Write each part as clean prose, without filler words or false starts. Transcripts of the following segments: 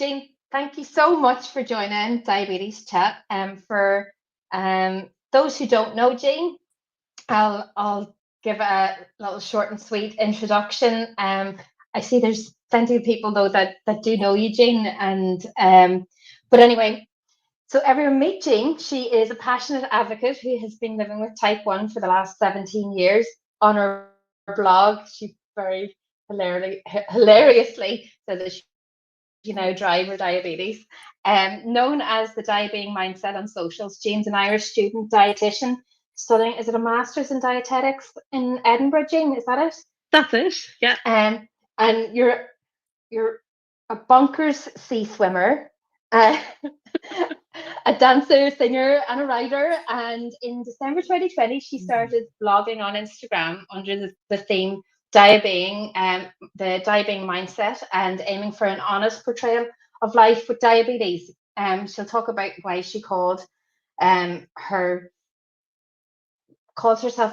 Jean, thank you so much for joining Diabetes Chat. For those who don't know Jean, I'll give a little short and sweet introduction. I see there's plenty of people though that do know you, Jean, and but anyway, so everyone meet Jean. She is a passionate advocate who has been living with type 1 for the last 17 years. On her blog, she very hilariously says that she now drive her diabetes. Known as the Diabetes Mindset on socials, Jean's an Irish student dietitian studying, is it a master's in dietetics in Edinburgh, Jean? Is that it? That's it, yeah. And you're a bonkers sea swimmer, a dancer, singer, and a writer. And in December 2020, she started blogging on Instagram under the theme Diabetes, the Diabetes Mindset, and aiming for an honest portrayal of life with diabetes. She'll talk about why she calls herself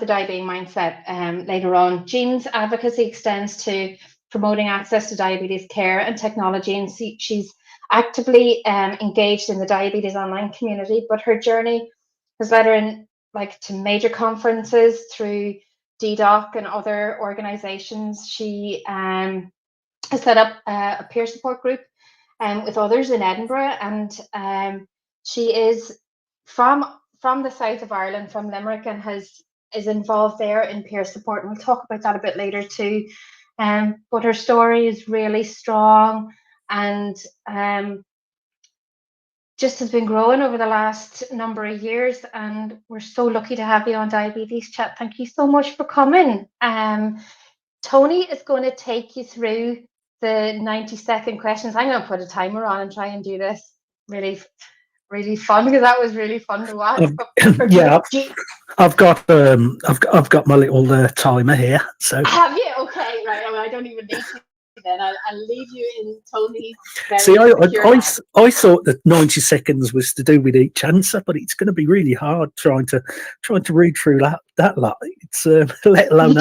the Diabetes Mindset later on. Jean's advocacy extends to promoting access to diabetes care and technology, and she's actively engaged in the diabetes online community. But her journey has led her to major conferences through DDoC and other organizations. She has set up a peer support group with others in Edinburgh, and she is from the south of Ireland, from Limerick, and is involved there in peer support, and we'll talk about that a bit later too. But her story is really strong, and just has been growing over the last number of years, and we're so lucky to have you on Diabetes Chat. Thank you so much for coming. Tony is going to take you through the 90-second questions. I'm going to put a timer on and try and do this really fun, because that was really fun to watch. I've got my little timer here. So have you? Okay, right. I don't even need to. Then I'll leave you in Tony's. See, I thought that 90 seconds was to do with each answer, but it's going to be really hard trying to read through that lot. It's let alone. You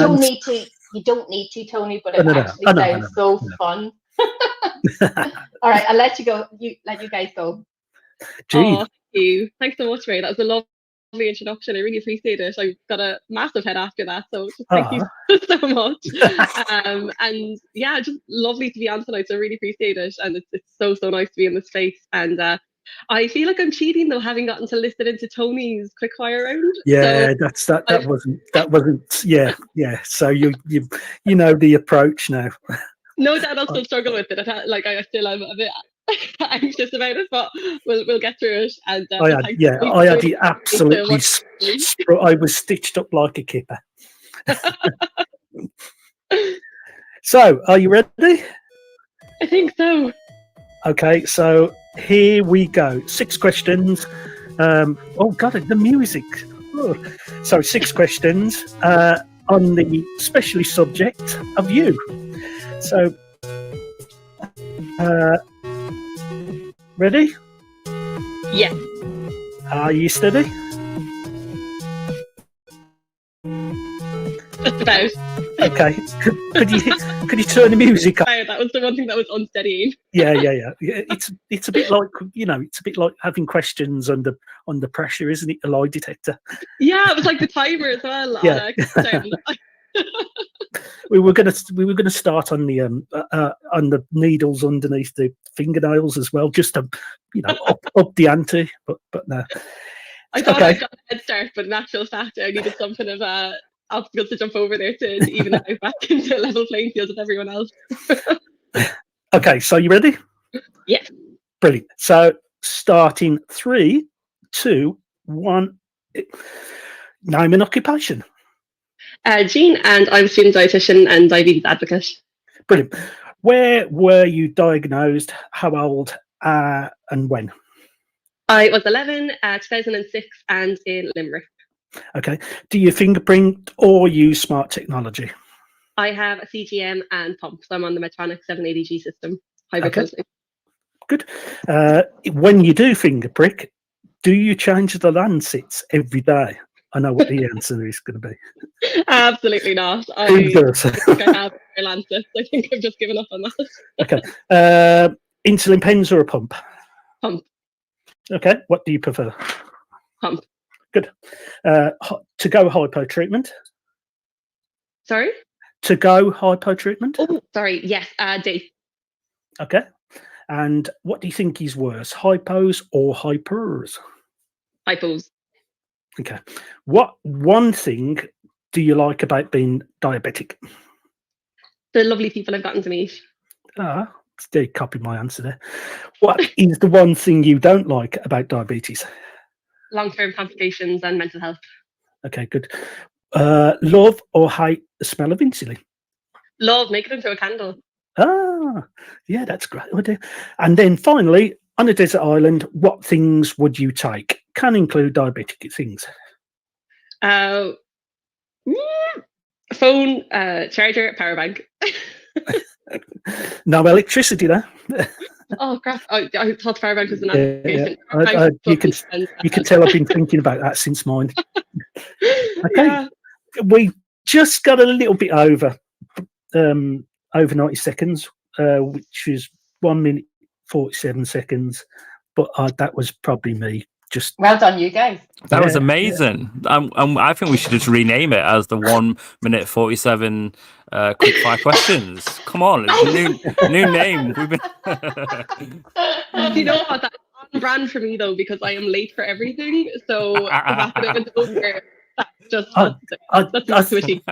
don't need to, Tony, but it actually sounds so fun. All right, I'll let you go. Let you guys go. Jean. Oh, thank you. Thanks so much, Ray. That was a lovely introduction. I really appreciate it. I've got a massive head after that, so just thank you so much. And yeah, just lovely to be on tonight. So I really appreciate it, and it's so nice to be in the space. And I feel like I'm cheating though, having gotten to listen into Tony's quickfire round. Yeah, so that wasn't. Yeah. So you know the approach now. No doubt I'll still struggle with it. I still am a bit anxious about it, but we'll get through it. And I had it absolutely. I was stitched up like a kipper. So, are you ready? I think so. Okay, so here we go. 6 questions. Oh God, the music. Oh. So 6 questions on the specialist subject of you. So, ready? Yeah. Are you steady? Just about. Okay. Could you turn the music up? That was the one thing that was unsteadying. Yeah. It's a bit like it's a bit like having questions under pressure, isn't it? A lie detector. Yeah, it was like the timer as well. Yeah. We were gonna start on the needles underneath the fingernails as well, just to up the ante. But no. I thought I got a head start, but in actual fact, I needed something of obstacles to jump over there to even it out back into a level playing field with everyone else. Okay, so you ready? Yeah. Brilliant. So starting 3, 2, 1. Name and occupation. Jean, and I'm a student dietitian and diabetes advocate. Brilliant. Where were you diagnosed? How old? And when? I was 11, 2006, and in Limerick. Okay. Do you fingerprint or use smart technology? I have a CGM and pump, so I'm on the Medtronic 780G system. Hybrid. Okay. Good. When you do finger prick, do you change the Lancets every day? I know what the answer is going to be. Absolutely not. Who does? I think I have Lancets. I think I've just given up on that. Okay. Insulin pens or a pump? Pump. Okay. What do you prefer? Pump. Good. To-go hypo treatment? Sorry? To-go hypo treatment? Oh, sorry. Yes. D. Okay. And what do you think is worse, hypos or hypers? Hypos. Okay. What one thing do you like about being diabetic? The lovely people I've gotten to meet. Ah, they copied my answer there. What is the one thing you don't like about diabetes? Long-term complications and mental health. Okay, good. Love or hate the smell of insulin? Love, make it into a candle. Ah, yeah, that's great idea. And then finally, on a desert island, what things would you take? Can include diabetic things. Phone, charger, power bank. No electricity there. Oh crap! I thought power bank was an Yeah, application. you can tell I've been thinking about that since mine. Okay, Yeah. we just got a little bit over 90 seconds, which is 1 minute 47 seconds. But that was probably me. Just Well done, you guys. That was amazing. I think we should just rename it as the 1 minute 47 quick fire questions. Come on, it's a new name. We've been. You know what? That's on brand for me though, because I am late for everything. So the fact that it went over, that's switchy.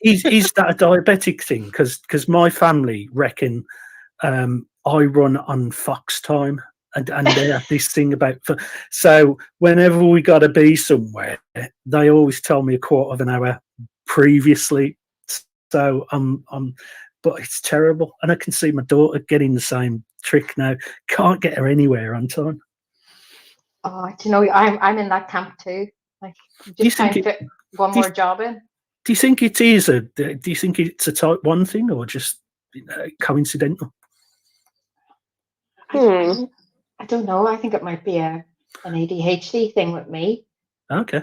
Is that a diabetic thing? Because my family reckon I run on Fox time. And they have this thing about, so whenever we got to be somewhere, they always tell me a quarter of an hour previously. So but it's terrible. And I can see my daughter getting the same trick now. Can't get her anywhere on time. Oh, do you know, I'm in that camp too. Like, just trying to fit one more job in. Do you think it is do you think it's a type 1 thing or just coincidental? I don't know. I think it might be an ADHD thing with me. Okay.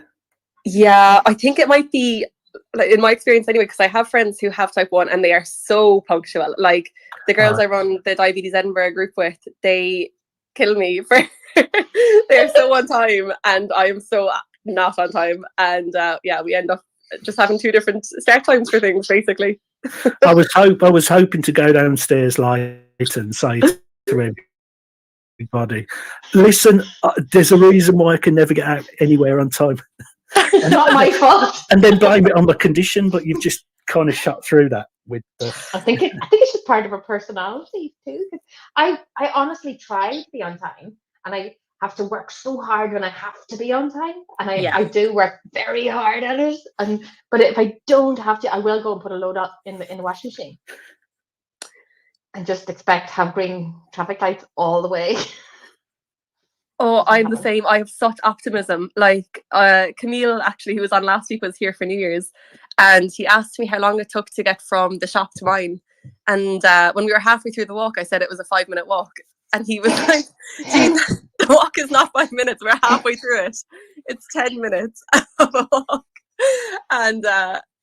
Yeah, I think it might be, like, in my experience anyway, because I have friends who have type 1 and they are so punctual. Like the girls I run the Diabetes Edinburgh group with, they kill me for they're so on time and I am so not on time. And we end up just having 2 different start times for things, basically. I was hoping to go downstairs late and say to everybody, listen, there's a reason why I can never get out anywhere on time. It's not my fault. And then blame it on the condition, but you've just kind of shut through that with I think it's just part of her personality too. I honestly try to be on time, and I have to work so hard when I have to be on time, and I do work very hard at it. But if I don't have to, I will go and put a load up in the washing machine, and just expect to have green traffic lights all the way. Oh, I'm the same. I have such optimism. Like Kamil, actually, who was on last week, was here for New Year's, and he asked me how long it took to get from the shop to mine. And when we were halfway through the walk, I said it was a 5-minute walk, and he was like, "The walk is not 5 minutes. We're halfway through it. It's 10 minutes of a walk." And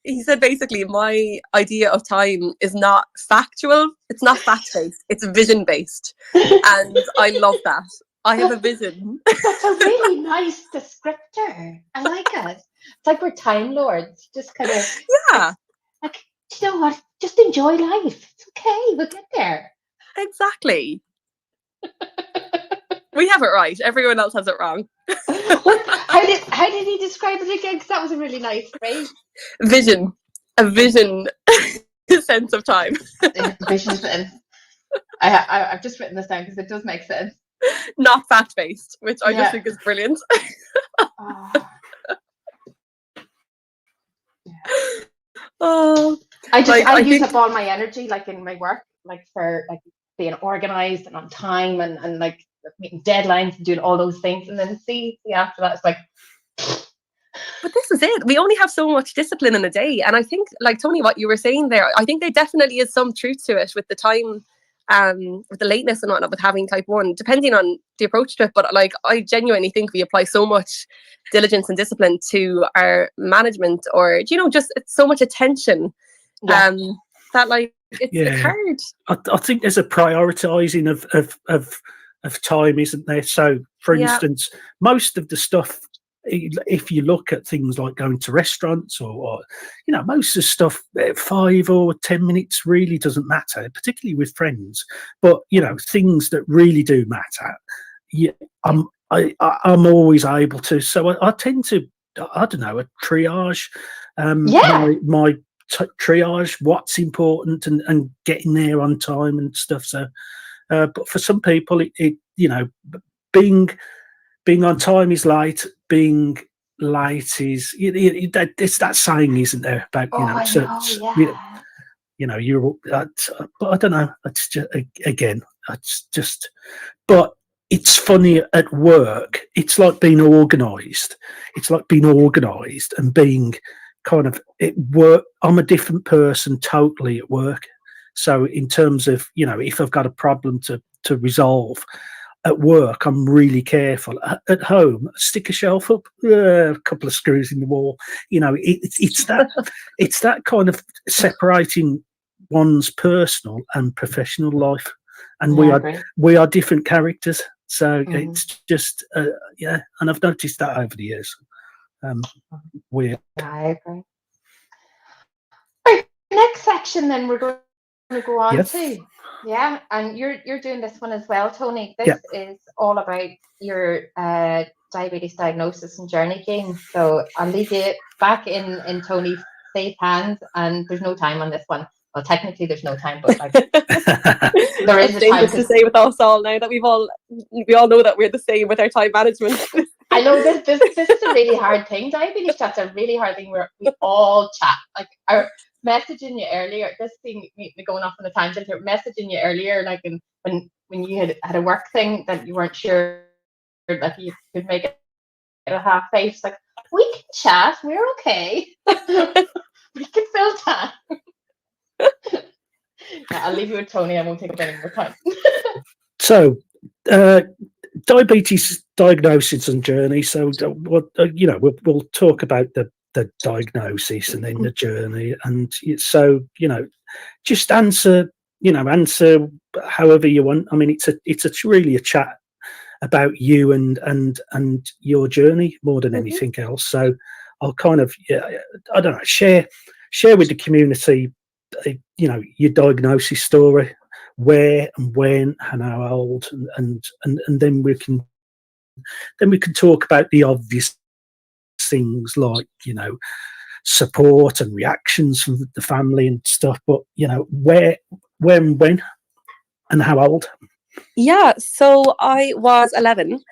he said, basically, my idea of time is not factual. It's not fact-based. It's vision-based, and I love that. I have a vision. That's a really nice descriptor. I like it. It's like we're time lords. Just kind of like, you know what? Just enjoy life. It's okay. We'll get there. Exactly. We have it right. Everyone else has it wrong. How did he describe it again? Because that was a really nice phrase. Vision. A vision sense of time. Vision sense. I've just written this down because it does make sense. Not fact-based, which I just think is brilliant. I use up all my energy, like in my work, like for like being organized and on time and like meeting deadlines and doing all those things, and then see after that it's like. But this is it. We only have so much discipline in a day, and I think, like Tony, what you were saying there, I think there definitely is some truth to it with the time. With the lateness and whatnot, with having type 1, depending on the approach to it. But like, I genuinely think we apply so much diligence and discipline to our management, or, you know, just it's so much attention. that like it's hard. I think there's a prioritising of time, isn't there? So, for instance, most of the stuff, if you look at things like going to restaurants or most of the stuff, 5 or 10 minutes really doesn't matter, particularly with friends. But things that really do matter, I'm always able to. So I tend to, I don't know, a triage. My triage what's important and getting there on time and stuff. So, but for some people, it being on time is late. Being late is it's that saying, isn't there? About you're. But I don't know. It's just again. It's just. But it's funny at work. It's like being organised. It's like being organised and being kind of at work. I'm a different person totally at work. So in terms of if I've got a problem to resolve. At work, I'm really careful. At home, stick a shelf up, a couple of screws in the wall. It's that kind of separating one's personal and professional life, and we are different characters. So it's just and I've noticed that over the years. Weird. I agree. Right, next section, then we're going to go on to. Yeah, and you're doing this one as well, Tony. This is all about your diabetes diagnosis and journey, Jean. So I'll leave you back in Tony's safe hands, and there's no time on this one. Well, technically there's no time, but like there is a time to say with us all now that we all know that we're the same with our time management. I know this is a really hard thing. Diabetes chat's a really hard thing where we all chat. Like our messaging you earlier, this thing me going off on a tangent here, messaging you earlier, like when you had a work thing that you weren't sure that you could make it a half face, like we can chat, we're okay. We can fill time. I'll leave you with Tony. I won't take up any more time. So diabetes diagnosis and journey. So we'll talk about the diagnosis and then the journey, and so just answer however you want. I mean, it's really a chat about you and your journey more than anything else. So I'll kind of I don't know, share with the community your diagnosis story, where and when and how old, and then we can talk about the obvious things like support and reactions from the family and stuff, but where and when and how old. So I was 11,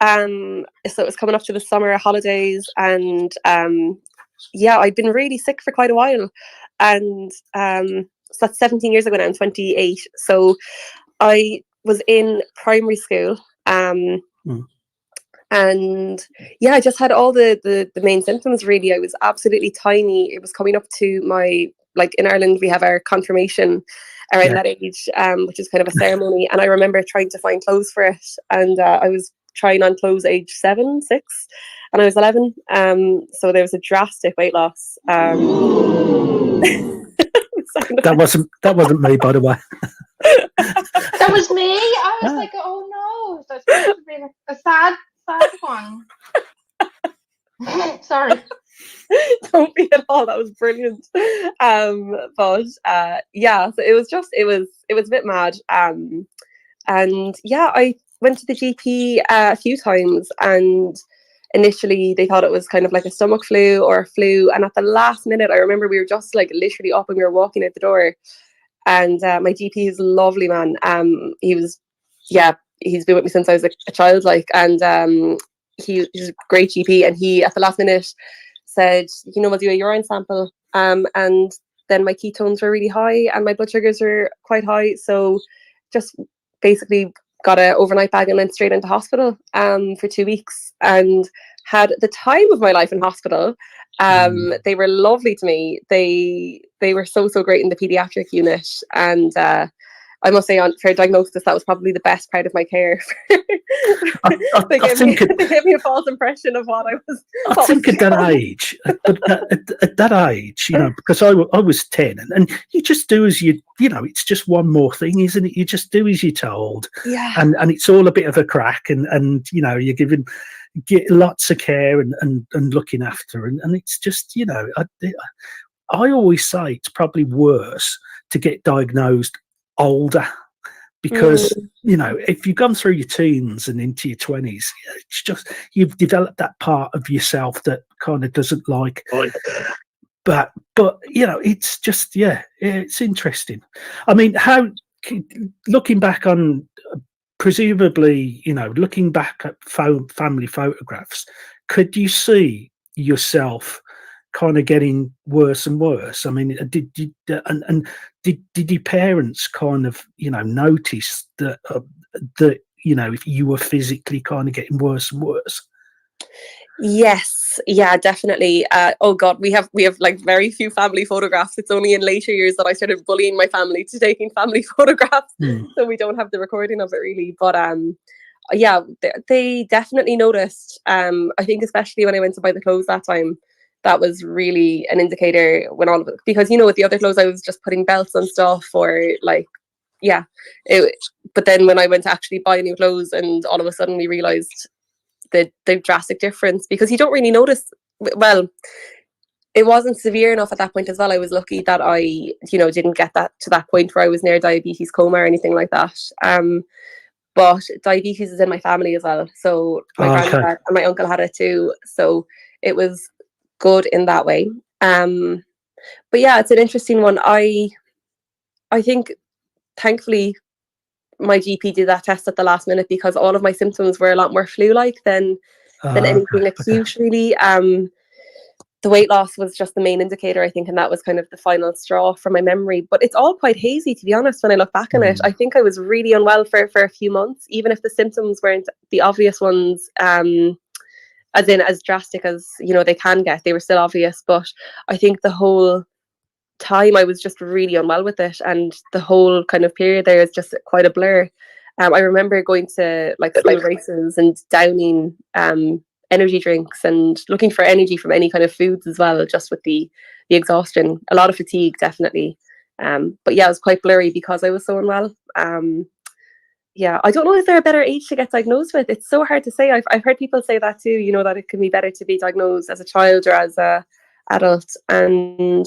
so it was coming up to the summer holidays, and I'd been really sick for quite a while, and so that's 17 years ago now. I'm 28, so I was in primary school, and I just had all the main symptoms really. I was absolutely tiny. It was coming up to my, like in Ireland we have our confirmation around that age, which is kind of a ceremony, and I remember trying to find clothes for it, and I was trying on clothes age 7, 6, and I was 11, so there was a drastic weight loss. That wasn't me, by the way. That was me. I was like, oh no, that's supposed to be a sad one. Sorry. Don't be at all. That was brilliant. So it was a bit mad. And I went to the GP a few times, and initially they thought it was kind of like a stomach flu or a flu, and at the last minute I remember we were just like literally up and we were walking out the door, and my GP is a lovely man. He's been with me since I was a child, like, and he's a great GP, and he at the last minute said, we'll do a urine sample, and then my ketones were really high and my blood sugars were quite high, so just basically got an overnight bag and went straight into hospital for 2 weeks, and had the time of my life in hospital. They were lovely to me. They were so great in the pediatric unit, and I must say, for diagnosis, that was probably the best part of my care. They gave me a false impression of what I was. I think at that age, at that age, you know, because I was 10, and you just do as you know, it's just one more thing, isn't it? You just do as you're told, Yeah. And it's all a bit of a crack, and you know, you're get lots of care and looking after, and it's just, you know, I always say it's probably worse to get diagnosed older, because you know, if you've gone through your teens and into your 20s, it's just you've developed that part of yourself that kind of doesn't like. But you know, it's just, yeah, it's interesting. I mean, how, looking back on, presumably, you know, looking back at family photographs, could you see yourself kind of getting worse and worse? I mean, did your parents kind of, you know, notice that you know, if you were physically kind of getting worse and worse? Yes, yeah, definitely. Oh God, we have like very few family photographs. It's only in later years that I started bullying my family to taking family photographs, so we don't have the recording of it really. But yeah, they definitely noticed. I think especially when I went to buy the clothes that time, that was really an indicator when all of it, because, you know, with the other clothes I was just putting belts and stuff, or like, yeah. But then when I went to actually buy new clothes, and all of a sudden we realized the drastic difference, because you don't really notice. Well, it wasn't severe enough at that point as well. I was lucky that I, you know, didn't get that to that point where I was near diabetes coma or anything like that. But diabetes is in my family as well. So my granddad and my uncle had it too. So it was good in that way. But yeah, it's an interesting one. I think thankfully my GP did that test at the last minute, because all of my symptoms were a lot more flu-like than anything acute really. The weight loss was just the main indicator, I think, and that was kind of the final straw from my memory. But it's all quite hazy, to be honest, when I look back on it. I think I was really unwell for a few months, even if the symptoms weren't the obvious ones, as drastic as, you know, they can get. They were still obvious, but I think the whole time I was just really unwell with it, and the whole kind of period there is just quite a blur. I remember going to like school races and downing energy drinks and looking for energy from any kind of foods as well, just with the exhaustion, a lot of fatigue definitely. But yeah, it was quite blurry because I was so unwell. Yeah, I don't know, is there a better age to get diagnosed with? It's so hard to say. I've heard people say that too, you know, that it can be better to be diagnosed as a child or as a adult, and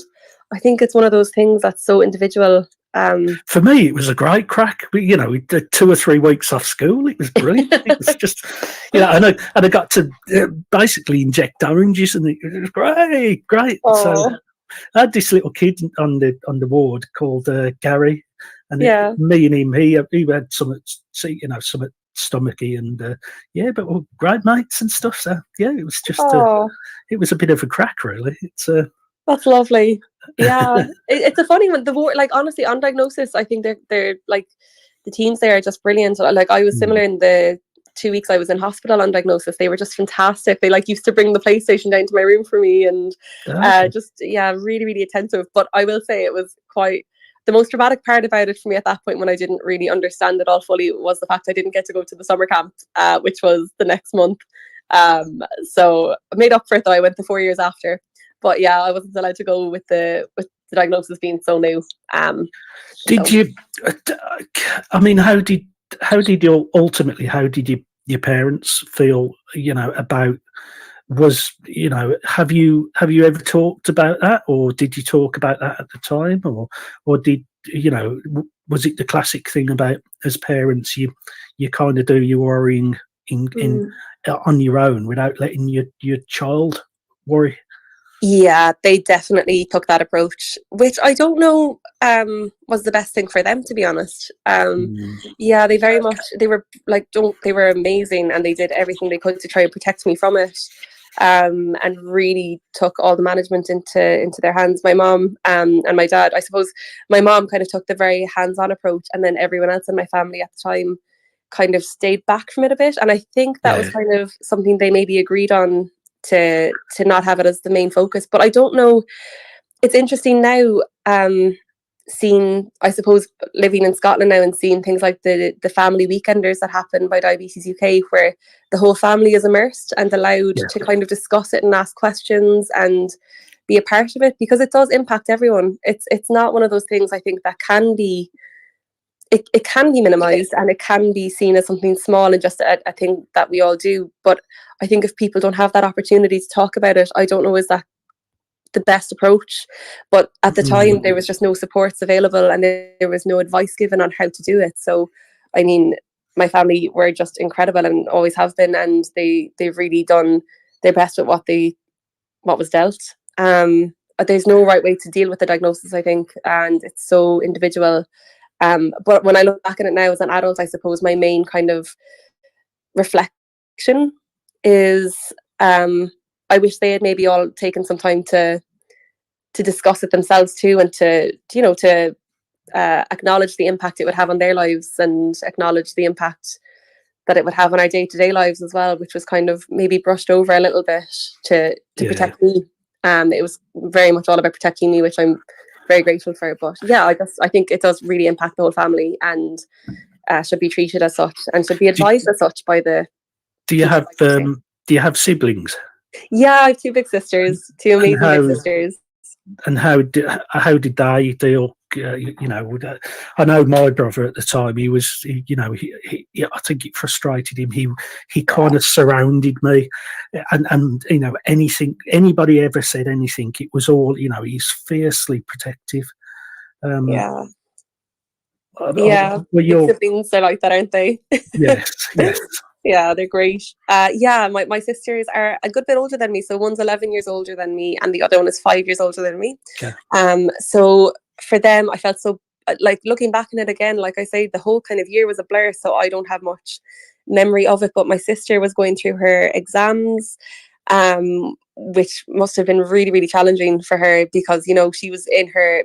I think it's one of those things that's so individual. For me, it was a great crack. You know, we did 2 or 3 weeks off school. It was brilliant. It was just, you know, and I got to basically inject oranges, and it was great. Aww. So I had this little kid on the ward called Gary, and me and him, he had some, you know, some stomachy, and yeah, but we're great mates and stuff. So yeah, it was just it was a bit of a crack, really. It's that's lovely. Yeah, it's a funny one. The ward, like, honestly, on diagnosis, I think they're like, the teams there are just brilliant. Like, I was similar in the 2 weeks I was in hospital on diagnosis. They were just fantastic. They like used to bring the PlayStation down to my room for me, and just, yeah, really, really attentive. But I will say it was quite, the most dramatic part about it for me at that point, when I didn't really understand it all fully, was the fact I didn't get to go to the summer camp, which was the next month. So I made up for it though. I went the 4 years after. But yeah, I wasn't allowed to go with the diagnosis being so new. Did you? I mean, how did you ultimately? How did your parents feel? You know, about, was, you know, have you ever talked about that, or did you talk about that at the time, or did, you know, was it the classic thing about, as parents, you kind of do your worrying in on your own without letting your child worry? Yeah, they definitely took that approach, which I don't know was the best thing for them, to be honest. Yeah, they very much, they were like, they were amazing, and they did everything they could to try and protect me from it, and really took all the management into their hands. My mom and my dad, I suppose my mom kind of took the very hands-on approach, and then everyone else in my family at the time kind of stayed back from it a bit, and I think that was kind of something they maybe agreed on, to not have it as the main focus. But I don't know, it's interesting now, seen, I suppose, living in Scotland now and seeing things like the family weekenders that happen by Diabetes UK, where the whole family is immersed and allowed to kind of discuss it and ask questions and be a part of it, because it does impact everyone. It's not one of those things, I think, that can be, it can be minimized and it can be seen as something small and just a thing that we all do. But I think if people don't have that opportunity to talk about it, I don't know, is that the best approach? But at the time there was just no supports available and there was no advice given on how to do it. So I mean, my family were just incredible and always have been, and they've really done their best with what was dealt. There's no right way to deal with the diagnosis, I think, and it's so individual. But when I look back at it now as an adult, I suppose my main kind of reflection is I wish they had maybe all taken some time to discuss it themselves too, and to acknowledge the impact it would have on their lives and acknowledge the impact that it would have on our day-to-day lives as well, which was kind of maybe brushed over a little bit to protect me. It was very much all about protecting me, which I'm very grateful for. But yeah, I think it does really impact the whole family, and should be treated as such and should be advised as such by the. Do you have siblings? Yeah, I have two big sisters, two amazing big sisters. And how did they deal? I know my brother at the time. He was, I think it frustrated him. He kind of surrounded me, and anything anybody ever said anything, it was all, he's fiercely protective. Were your siblings are like that, aren't they? Yes. Yeah, they're great. My sisters are a good bit older than me. So one's 11 years older than me and the other one is 5 years older than me. Okay. So for them, I felt so, like, looking back on it again, like I say, the whole kind of year was a blur, so I don't have much memory of it. But my sister was going through her exams, which must have been really, really challenging for her, because, she was in her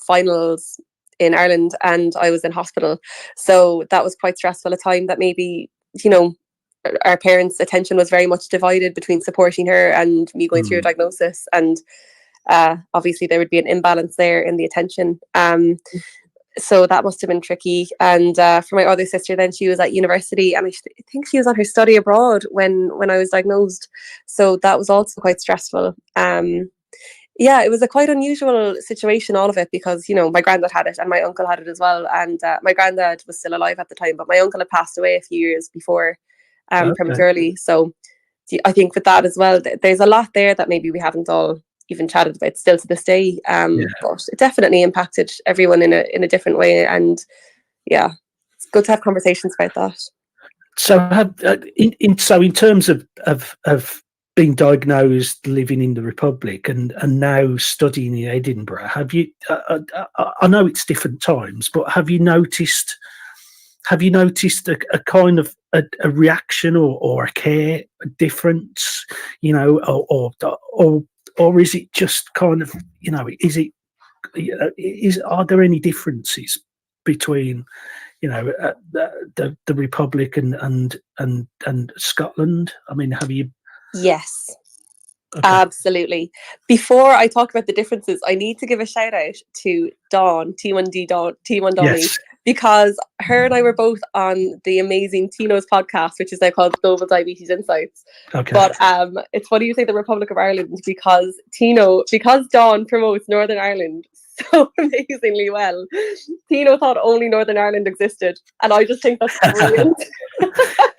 finals in Ireland and I was in hospital. So that was quite stressful, a time that maybe, our parents' attention was very much divided between supporting her and me going through a diagnosis. And obviously there would be an imbalance there in the attention. So that must have been tricky. And for my other sister, then she was at university, and I think she was on her study abroad when I was diagnosed. So that was also quite stressful. It was a quite unusual situation, all of it, because, my granddad had it and my uncle had it as well. And my granddad was still alive at the time, but my uncle had passed away a few years before prematurely. So I think with that as well, there's a lot there that maybe we haven't all even chatted about still to this day. But it definitely impacted everyone in a different way. And yeah, it's good to have conversations about that. So in terms of being diagnosed, living in the Republic, and now studying in Edinburgh, have you? I know it's different times, but have you noticed a kind of a reaction or a care difference? Or is it just kind of, are there any differences between the Republic and Scotland? I mean, have you? Yes, okay. Absolutely. Before I talk about the differences, I need to give a shout out to Dawn, T1 Donny, yes, because her and I were both on the amazing Tino's podcast, which is now called Global Diabetes Insights. Okay. But it's funny you say the Republic of Ireland, because Dawn promotes Northern Ireland so amazingly well. Tino thought only Northern Ireland existed, and I just think that's brilliant.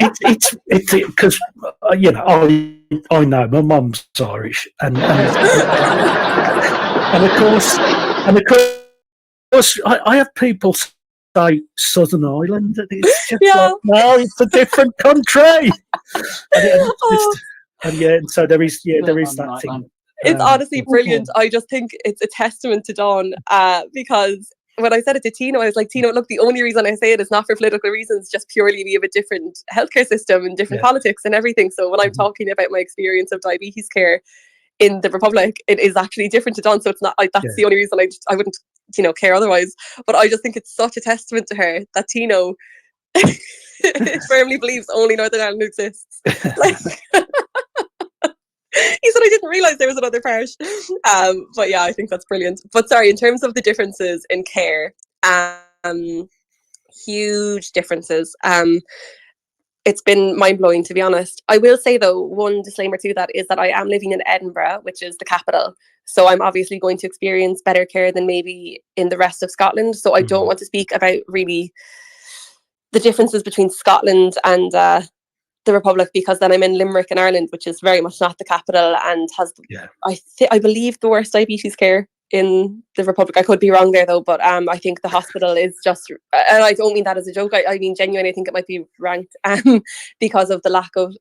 It's because I know my mum's Irish, and of course I have people say Southern Ireland, and it's just like, no, it's a different country. And so there is that thing. It's honestly brilliant. I just think it's a testament to Dawn, because when I said it to Tino, I was like, Tino, look, the only reason I say it is not for political reasons, just purely we have a different healthcare system and different politics and everything. So when I'm talking about my experience of diabetes care in the Republic, it is actually different to Dawn. So it's not like that's the only reason I wouldn't, care otherwise. But I just think it's such a testament to her that Tino firmly believes only Northern Ireland exists. Like, he said, I didn't realize there was another part. But yeah, I think that's brilliant. But sorry, in terms of the differences in care, huge differences. It's been mind-blowing, to be honest. I will say, though, one disclaimer to that is that I am living in Edinburgh, which is the capital. So I'm obviously going to experience better care than maybe in the rest of Scotland. So I don't want to speak about really the differences between Scotland and the Republic, because then I'm in Limerick in Ireland, which is very much not the capital and has, I believe, the worst diabetes care in the Republic. I could be wrong there though, but I think the hospital is just, and I don't mean that as a joke, I mean genuinely, I think it might be ranked because of the lack of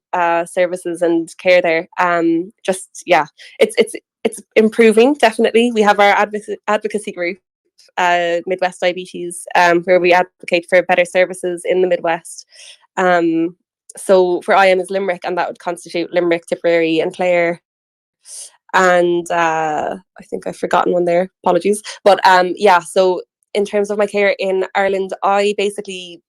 services and care there. It's improving, definitely. We have our advocacy group, Midwest Diabetes, where we advocate for better services in the Midwest. So for I am is Limerick, and that would constitute Limerick, Tipperary and Clare. And I think I've forgotten one there, apologies. But so in terms of my care in Ireland, I basically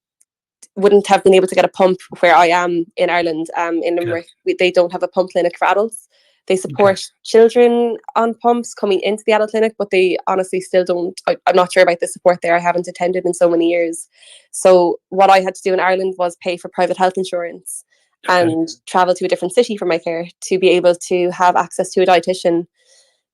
wouldn't have been able to get a pump where I am in Ireland. In Limerick, they don't have a pump clinic for adults. They support children on pumps coming into the adult clinic, but they honestly still don't. I'm not sure about the support there. I haven't attended in so many years. So what I had to do in Ireland was pay for private health insurance and travel to a different city for my care to be able to have access to a dietitian,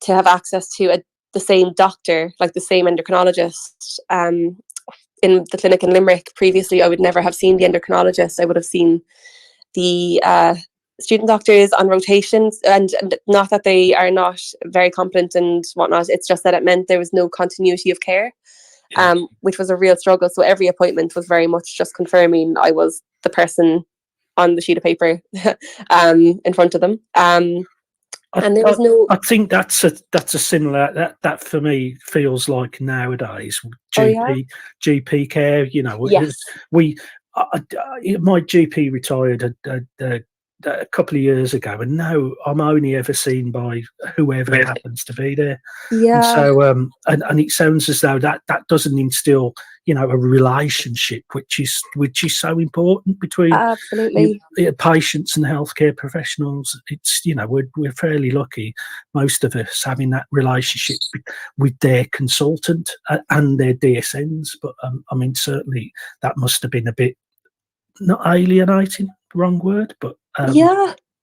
to have access to the same doctor, like the same endocrinologist. In the clinic in Limerick, previously I would never have seen the endocrinologist. I would have seen the student doctors on rotations, and not that they are not very competent and whatnot, it's just that it meant there was no continuity of care, which was a real struggle. So every appointment was very much just confirming I was the person on the sheet of paper in front of them. And there was no. I think that's a similar that for me feels like nowadays GP care. You know, my GP retired a couple of years ago, and now I'm only ever seen by whoever happens to be there. And so and it sounds as though that doesn't instill, you know, a relationship which is so important between patients and healthcare professionals. It's, you know, we're fairly lucky, most of us, having that relationship with their consultant and their DSNs. But I mean, certainly that must have been a bit, not alienating, wrong word, but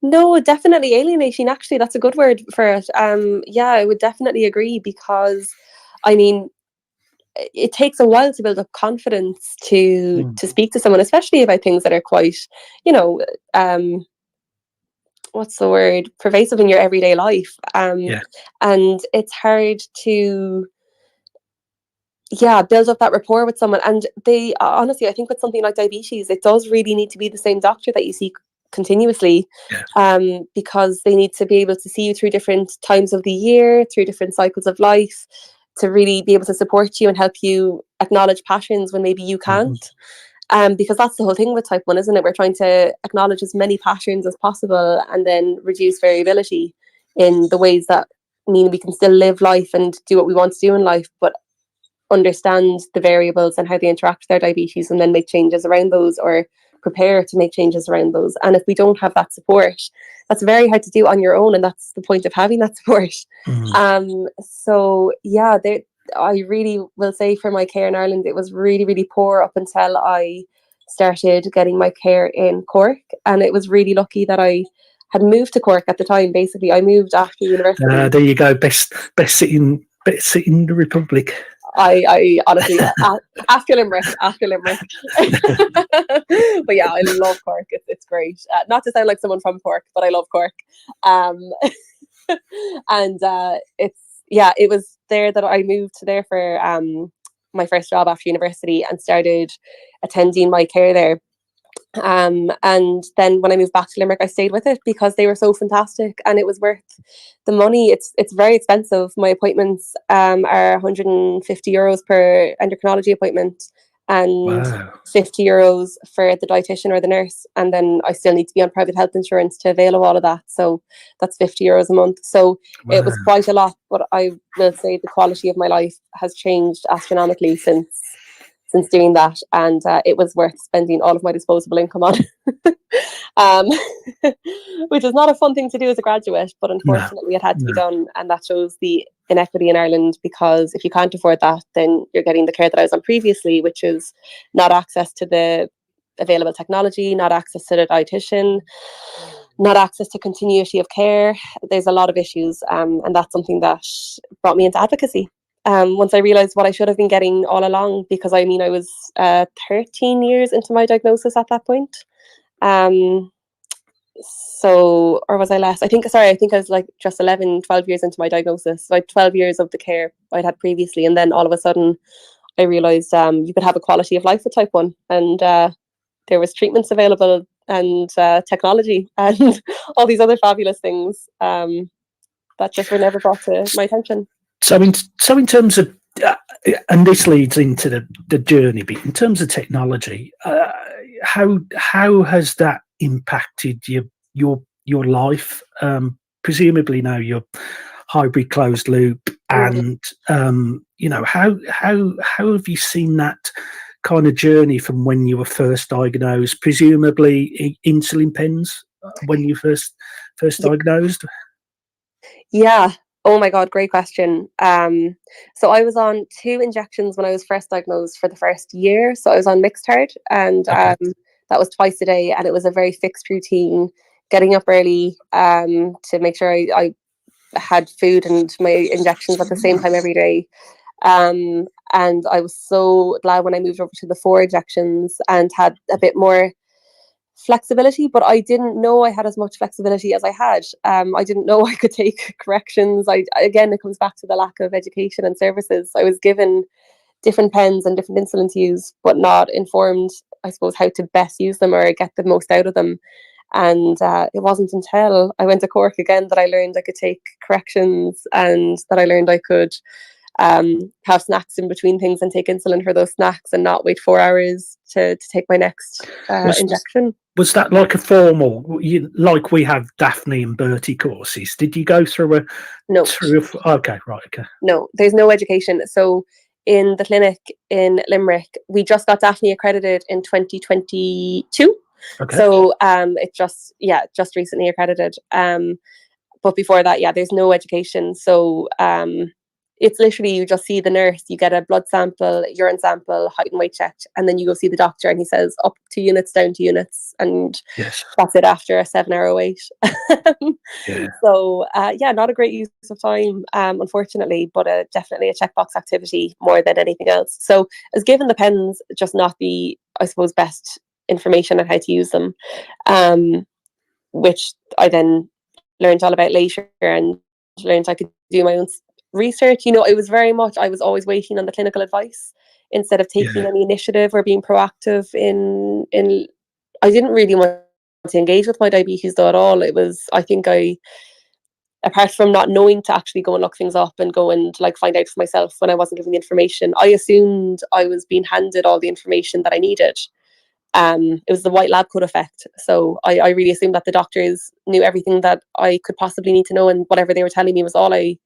no, definitely alienating. Actually, that's a good word for it. I would definitely agree, because I mean, it takes a while to build up confidence to speak to someone, especially about things that are quite, you know, what's the word, pervasive in your everyday life. And it's hard to build up that rapport with someone. And they honestly, I think with something like diabetes, it does really need to be the same doctor that you see continuously, because they need to be able to see you through different times of the year, through different cycles of life, to really be able to support you and help you acknowledge patterns when maybe you can't. Because that's the whole thing with type 1, isn't it? We're trying to acknowledge as many patterns as possible and then reduce variability in the ways that mean we can still live life and do what we want to do in life, but understand the variables and how they interact with our diabetes, and then make changes around those, or prepare to make changes around those. And if we don't have that support, that's very hard to do on your own, and that's the point of having that support. I really will say for my care in Ireland, it was really, really poor up until I started getting my care in Cork. And it was really lucky that I had moved to Cork at the time. Basically, I moved after university. There you go, best city in the Republic. I honestly, after Limerick. But yeah, I love Cork. It's great. Not to sound like someone from Cork, but I love Cork. It was there that I moved to there for my first job after university, and started attending my care there. And then when I moved back to Limerick, I stayed with it because they were so fantastic, and it was worth the money. It's very expensive. My appointments are €150 per endocrinology appointment, and €50 for the dietitian or the nurse. And then I still need to be on private health insurance to avail of all of that. So that's €50 a month. So it was quite a lot, but I will say the quality of my life has changed astronomically since doing that, and it was worth spending all of my disposable income on. which is not a fun thing to do as a graduate, but unfortunately it had to be done, and that shows the inequity in Ireland, because if you can't afford that, then you're getting the care that I was on previously, which is not access to the available technology, not access to the dietitian, not access to continuity of care. There's a lot of issues, and that's something that brought me into advocacy. Once I realised what I should have been getting all along, because I was 13 years into my diagnosis at that point. So, or was I less? I think I was like just 11, 12 years into my diagnosis. So I had 12 years of the care I'd had previously. And then all of a sudden I realised you could have a quality of life with type 1. And there was treatments available, and technology and all these other fabulous things that just were never brought to my attention. So in terms of, and this leads into the journey bit, in terms of technology, how has that impacted your life? Presumably now you're hybrid closed loop, and how have you seen that kind of journey from when you were first diagnosed? Presumably insulin pens when you first diagnosed. Yeah. Oh my God, great question. So I was on 2 injections when I was first diagnosed for the first year. So I was on Mixtard, and that was twice a day, and it was a very fixed routine, getting up early to make sure I had food and my injections at the same time every day. And I was so glad when I moved over to the 4 injections and had a bit more flexibility, but I didn't know I had as much flexibility as I had. I didn't know I could take corrections. Again, it comes back to the lack of education and services. I was given different pens and different insulin to use, but not informed, I suppose, how to best use them or get the most out of them. And it wasn't until I went to Cork again that I learned I could take corrections, and that I learned I could have snacks in between things and take insulin for those snacks, and not wait 4 hours to take my next injection. Was that like a formal, like we have Daphne and Bertie courses? Did you go through a... No. Okay, right, okay. No, there's no education. So in the clinic in Limerick, we just got Daphne accredited in 2022. Okay. So it just recently accredited. But before that, there's no education. So it's literally, you just see the nurse, you get a blood sample, urine sample, height and weight checked, and then you go see the doctor, and he says up 2 units, down 2 units, and that's it after a 7-hour wait. So not a great use of time, unfortunately, but definitely a checkbox activity more than anything else. So I was given the pens, just not the, I suppose, best information on how to use them, which I then learned all about later, and learned I could do my own research. It was very much, I was always waiting on the clinical advice instead of taking any initiative or being proactive in I didn't really want to engage with my diabetes though at all. It was, I think apart from not knowing to actually go and look things up and go and find out for myself when I wasn't given the information, I assumed I was being handed all the information that I needed. It was the white lab coat effect. So I really assumed that the doctors knew everything that I could possibly need to know, and whatever they were telling me was all I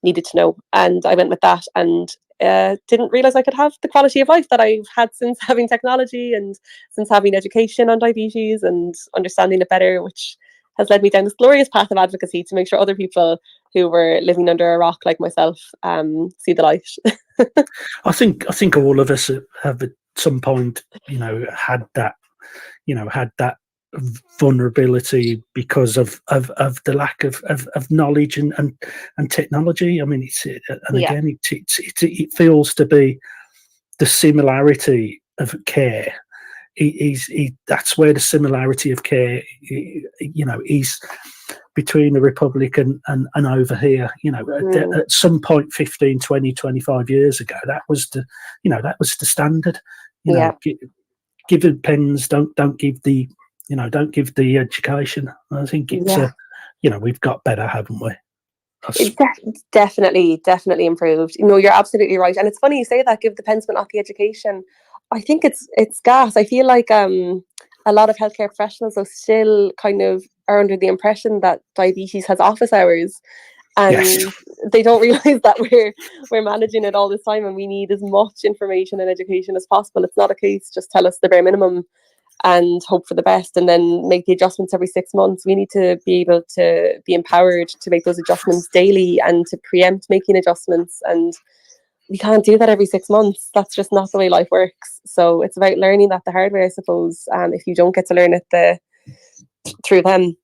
needed to know. And I went with that, and didn't realize I could have the quality of life that I've had since having technology and since having education on diabetes and understanding it better, which has led me down this glorious path of advocacy to make sure other people who were living under a rock like myself see the light. I think all of us have at some point, had that vulnerability because of the lack of knowledge and technology. I mean, again, it feels to be the similarity of care. That's where the similarity of care, is between the Republic and over here. At some point 15, 20, 25 years ago, that was the standard. Give the pens, don't give the education. I think it's we've got better, haven't we? It's definitely improved. You're absolutely right, and it's funny you say that. Give the pens, but not the education. I think it's gas. I feel like a lot of healthcare professionals are still kind of are under the impression that diabetes has office hours, and they don't realize that we're managing it all this time, and we need as much information and education as possible. It's not a case just tell us the bare minimum. and hope for the best and then make the adjustments every 6 months. We need to be able to be empowered to make those adjustments daily and to preempt making adjustments. And we can't do that every 6 months. That's just not the way life works. So it's about learning that the hard way, I suppose. If you don't get to learn it through them,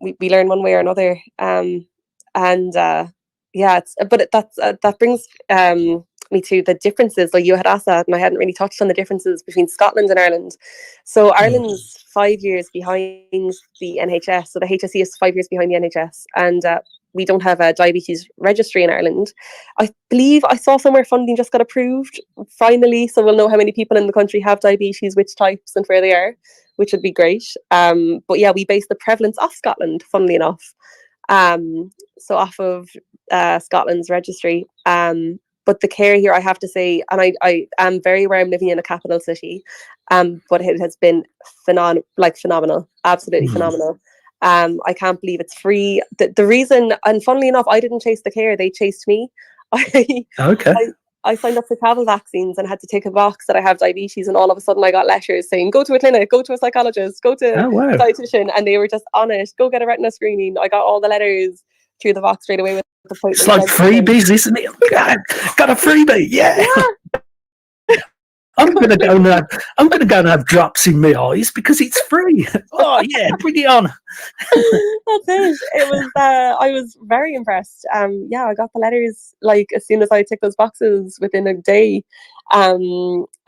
we learn one way or another. That brings me to the differences. Like you had asked that, and I hadn't really touched on the differences between Scotland and Ireland. So Ireland's 5 years behind the NHS. So the HSE is 5 years behind the NHS, and we don't have a diabetes registry in Ireland. I believe I saw somewhere funding just got approved finally, so we'll know how many people in the country have diabetes, which types, and where they are, which would be great. But yeah, we base the prevalence off Scotland, funnily enough. So off of Scotland's registry. But the care here, I have to say, and I am very aware I'm living in a capital city, but it has been phenomenal, absolutely phenomenal. I can't believe it's free. The reason, and funnily enough, I didn't chase the care, they chased me. I signed up for travel vaccines and had to tick a box that I have diabetes, and all of a sudden I got letters saying, go to a clinic, go to a psychologist, go to a dietitian, and they were just on it. Go get a retina screening. I got all the letters through the box straight away with the appointment. It's like freebies, isn't it? Got a freebie, yeah. I'm gonna go and have drops in my eyes because it's free. Oh yeah, bring it on. That's it. It was. I was very impressed. I got the letters like as soon as I ticked those boxes within a day. Not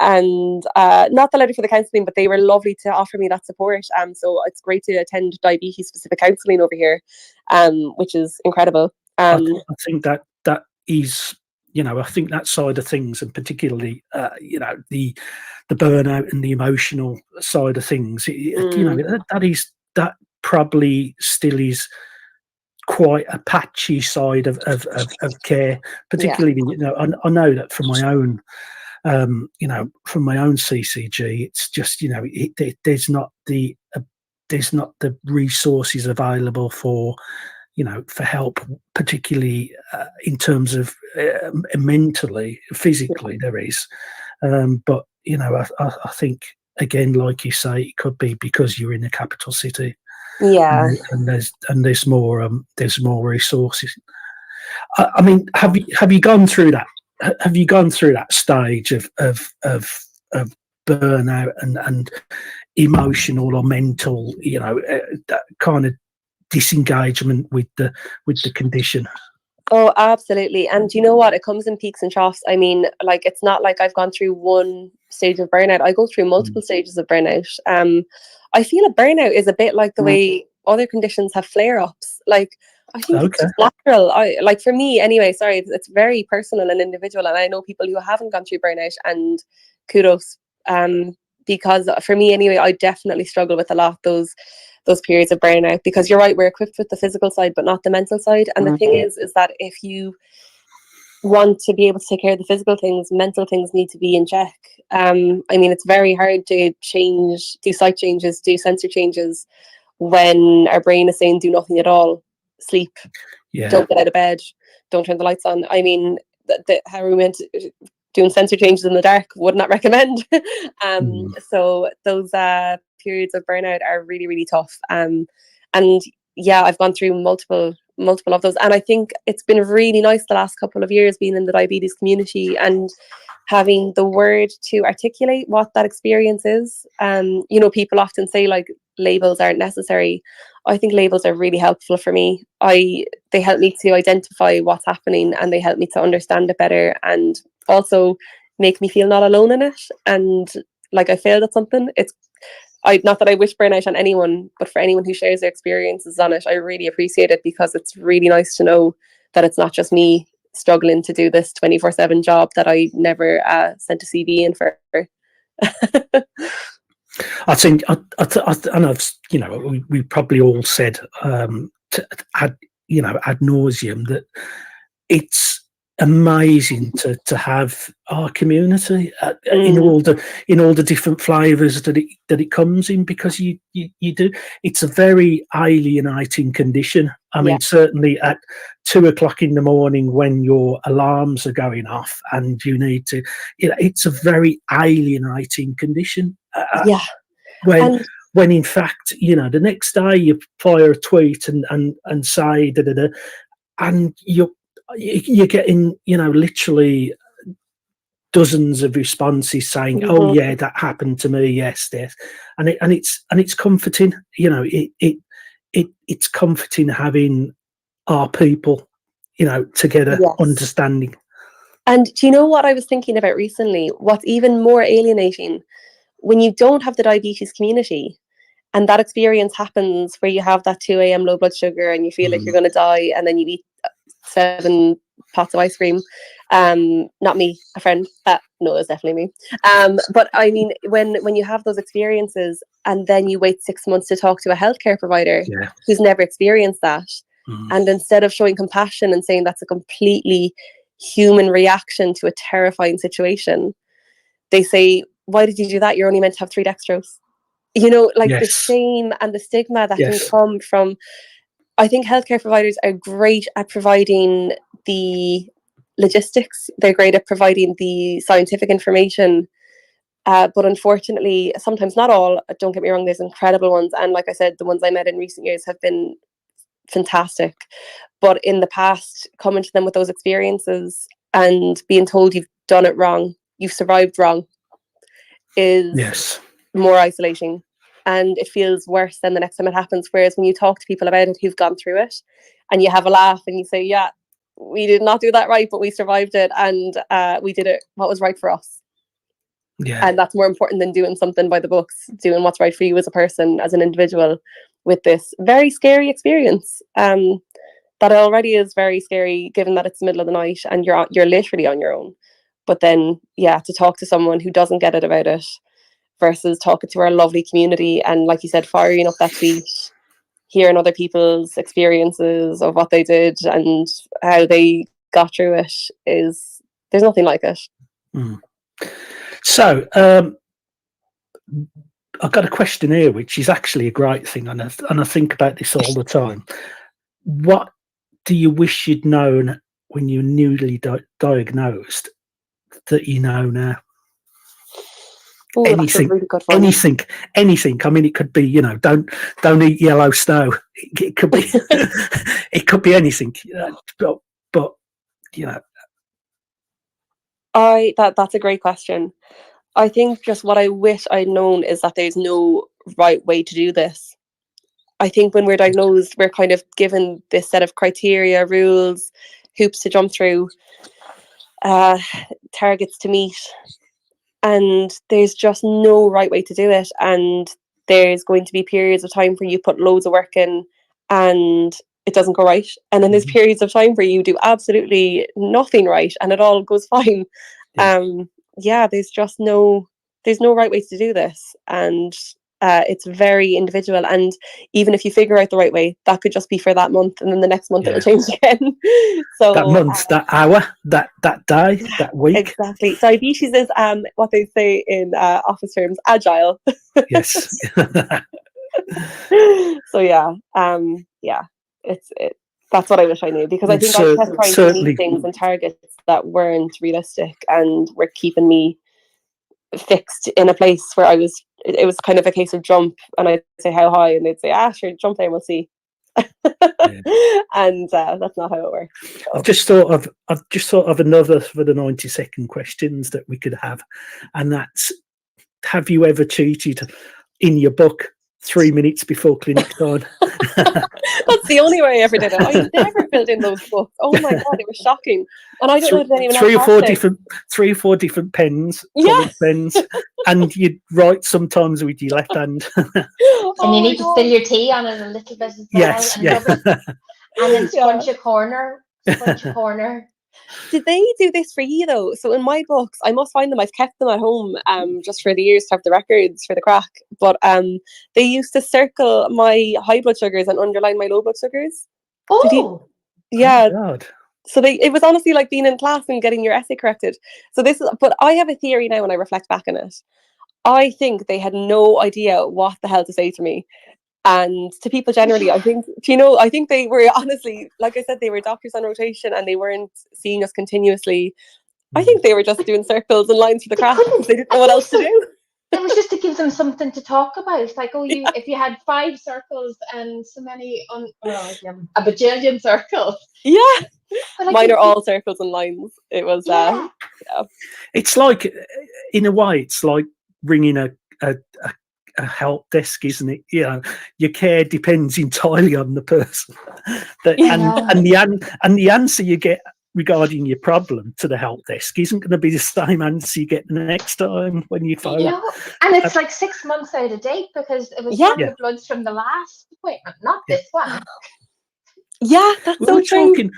the letter for the counselling, but they were lovely to offer me that support. So it's great to attend diabetes specific counselling over here, which is incredible. I think that is. I think that side of things, and particularly, the burnout and the emotional side of things, that probably still is quite a patchy side of care. Particularly, I know that from my own, from my own CCG, it's just there's not the resources available for help, particularly in terms of mentally, physically there is. But, I think, again, like you say, it could be because you're in a capital city. Yeah. And there's more resources. I mean, have you gone through that? Have you gone through that stage of burnout and emotional or mental, that kind of disengagement with the condition? Oh, absolutely. And you know what? It comes in peaks and troughs. I mean, like, it's not like I've gone through one stage of burnout. I go through multiple stages of burnout. I feel a burnout is a bit like the way other conditions have flare-ups. Like, I think it's just natural. Like for me anyway, sorry, it's very personal and individual. And I know people who haven't gone through burnout, and kudos. Because for me anyway, I definitely struggle with a lot those periods of burnout, because you're right, we're equipped with the physical side but not the mental side. And the thing is that if you want to be able to take care of the physical things, mental things need to be in check. I mean, it's very hard to do sight changes, do sensor changes when our brain is saying do nothing at all, sleep, don't get out of bed, don't turn the lights on. I mean, how we went doing sensor changes in the dark, would not recommend. So those periods of burnout are really, really tough. And yeah, I've gone through multiple of those. And I think it's been really nice the last couple of years being in the diabetes community and having the word to articulate what that experience is. People often say like labels aren't necessary. I think labels are really helpful for me. They help me to identify what's happening, and they help me to understand it better, and also make me feel not alone in it. And like I failed at something. Not that I wish burnout on anyone, but for anyone who shares their experiences on it, I really appreciate it, because it's really nice to know that it's not just me struggling to do this 24/7 job that I never sent a CV in for. I think, we probably all said ad nauseum that it's amazing to have our community in all the different flavors that it comes in, because you do. It's a very alienating condition. I mean, certainly at 2:00 in the morning when your alarms are going off and you need to, it's a very alienating condition. when in fact, you know, the next day you fire a tweet and say da da da, and you're getting, you know, literally dozens of responses saying, "Oh yeah, that happened to me. Yes, yes," and it's comforting. You know, it's comforting having our people, you know, together, understanding. And do you know what I was thinking about recently? What's even more alienating, when you don't have the diabetes community, and that experience happens where you have that 2 a.m. low blood sugar and you feel like you're going to die, and then you eat 7 pots of ice cream. Not me, a friend. No, it's definitely me. But I mean, when you have those experiences and then you wait 6 months to talk to a healthcare provider who's never experienced that, and instead of showing compassion and saying that's a completely human reaction to a terrifying situation, they say, "Why did you do that? You're only meant to have 3 dextrose." You know, like the shame and the stigma that can come from. I think healthcare providers are great at providing the logistics. They're great at providing the scientific information. But unfortunately, sometimes not all, don't get me wrong, there's incredible ones. And like I said, the ones I met in recent years have been fantastic. But in the past, coming to them with those experiences and being told you've done it wrong, you've survived wrong, is more isolating. And it feels worse than the next time it happens. Whereas when you talk to people about it who've gone through it and you have a laugh and you say, yeah, we did not do that right, but we survived it, and we did it what was right for us. And that's more important than doing something by the books, doing what's right for you as a person, as an individual, with this very scary experience. That already is very scary, given that it's the middle of the night and you're literally on your own. But then, to talk to someone who doesn't get it about it, versus talking to our lovely community and, like you said, firing up that tweet, hearing other people's experiences of what they did and how they got through it, there's nothing like it. So I've got a question here, which is actually a great thing, and I think about this all the time. What do you wish you'd known when you were newly diagnosed that you know now? Ooh, Anything, that's a really good one. anything. I mean, it could be, you know, don't eat yellow snow. It could be, it could be anything. But you know, that's a great question. I think just what I wish I'd known is that there's no right way to do this. I think when we're diagnosed, we're kind of given this set of criteria, rules, hoops to jump through, targets to meet. And there's just no right way to do it. And there's going to be periods of time where you put loads of work in and it doesn't go right. And then there's periods of time where you do absolutely nothing right and it all goes fine. There's just there's no right way to do this. And it's very individual. And even if you figure out the right way, that could just be for that month, and then the next month it'll change again. So that month, that hour, that day, that week. Exactly. Diabetes is what they say in office terms, agile. Yes. So that's what I wish I knew, because I think I kept trying to meet things and targets that weren't realistic and were keeping me fixed in a place where it was kind of a case of jump, and I'd say how high and they'd say sure, jump there and we'll see. And that's not how it works. So. I've just thought of another for the 90-second questions that we could have, and that's: have you ever cheated in your book 3 minutes before clinic time? That's the only way I ever did it. I never filled in those books. Oh my god, it was shocking. And I don't know if anyone else three or four different pens, coloured pens, and you'd write sometimes with your left hand. And you need to spill your tea on it a little bit as well. Yes, and then scrunch a corner. Did they do this for you though? So in my books, I must find them. I've kept them at home just for the years to have the records for the crack. But they used to circle my high blood sugars and underline my low blood sugars. Oh, yeah. Oh, God. So it was honestly like being in class and getting your essay corrected. But I have a theory now when I reflect back on it. I think they had no idea what the hell to say to me. And to people generally, I think they were honestly, like I said, they were doctors on rotation and they weren't seeing us continuously. I think they were just doing circles and lines for the crack because they didn't know what else to do. It was just to give them something to talk about. It's like, oh, if you had 5 circles and so many a bajillion circles. Yeah. But like, Mine are all circles and lines. It was yeah. It's like, in a way, it's like ringing a help desk, isn't it? You know, your care depends entirely on the person, and the answer you get regarding your problem to the help desk isn't going to be the same answer you get the next time when you phone. No, and it's like 6 months out of date because it was from the bloods from the last appointment, not this one. Yeah, that's so true.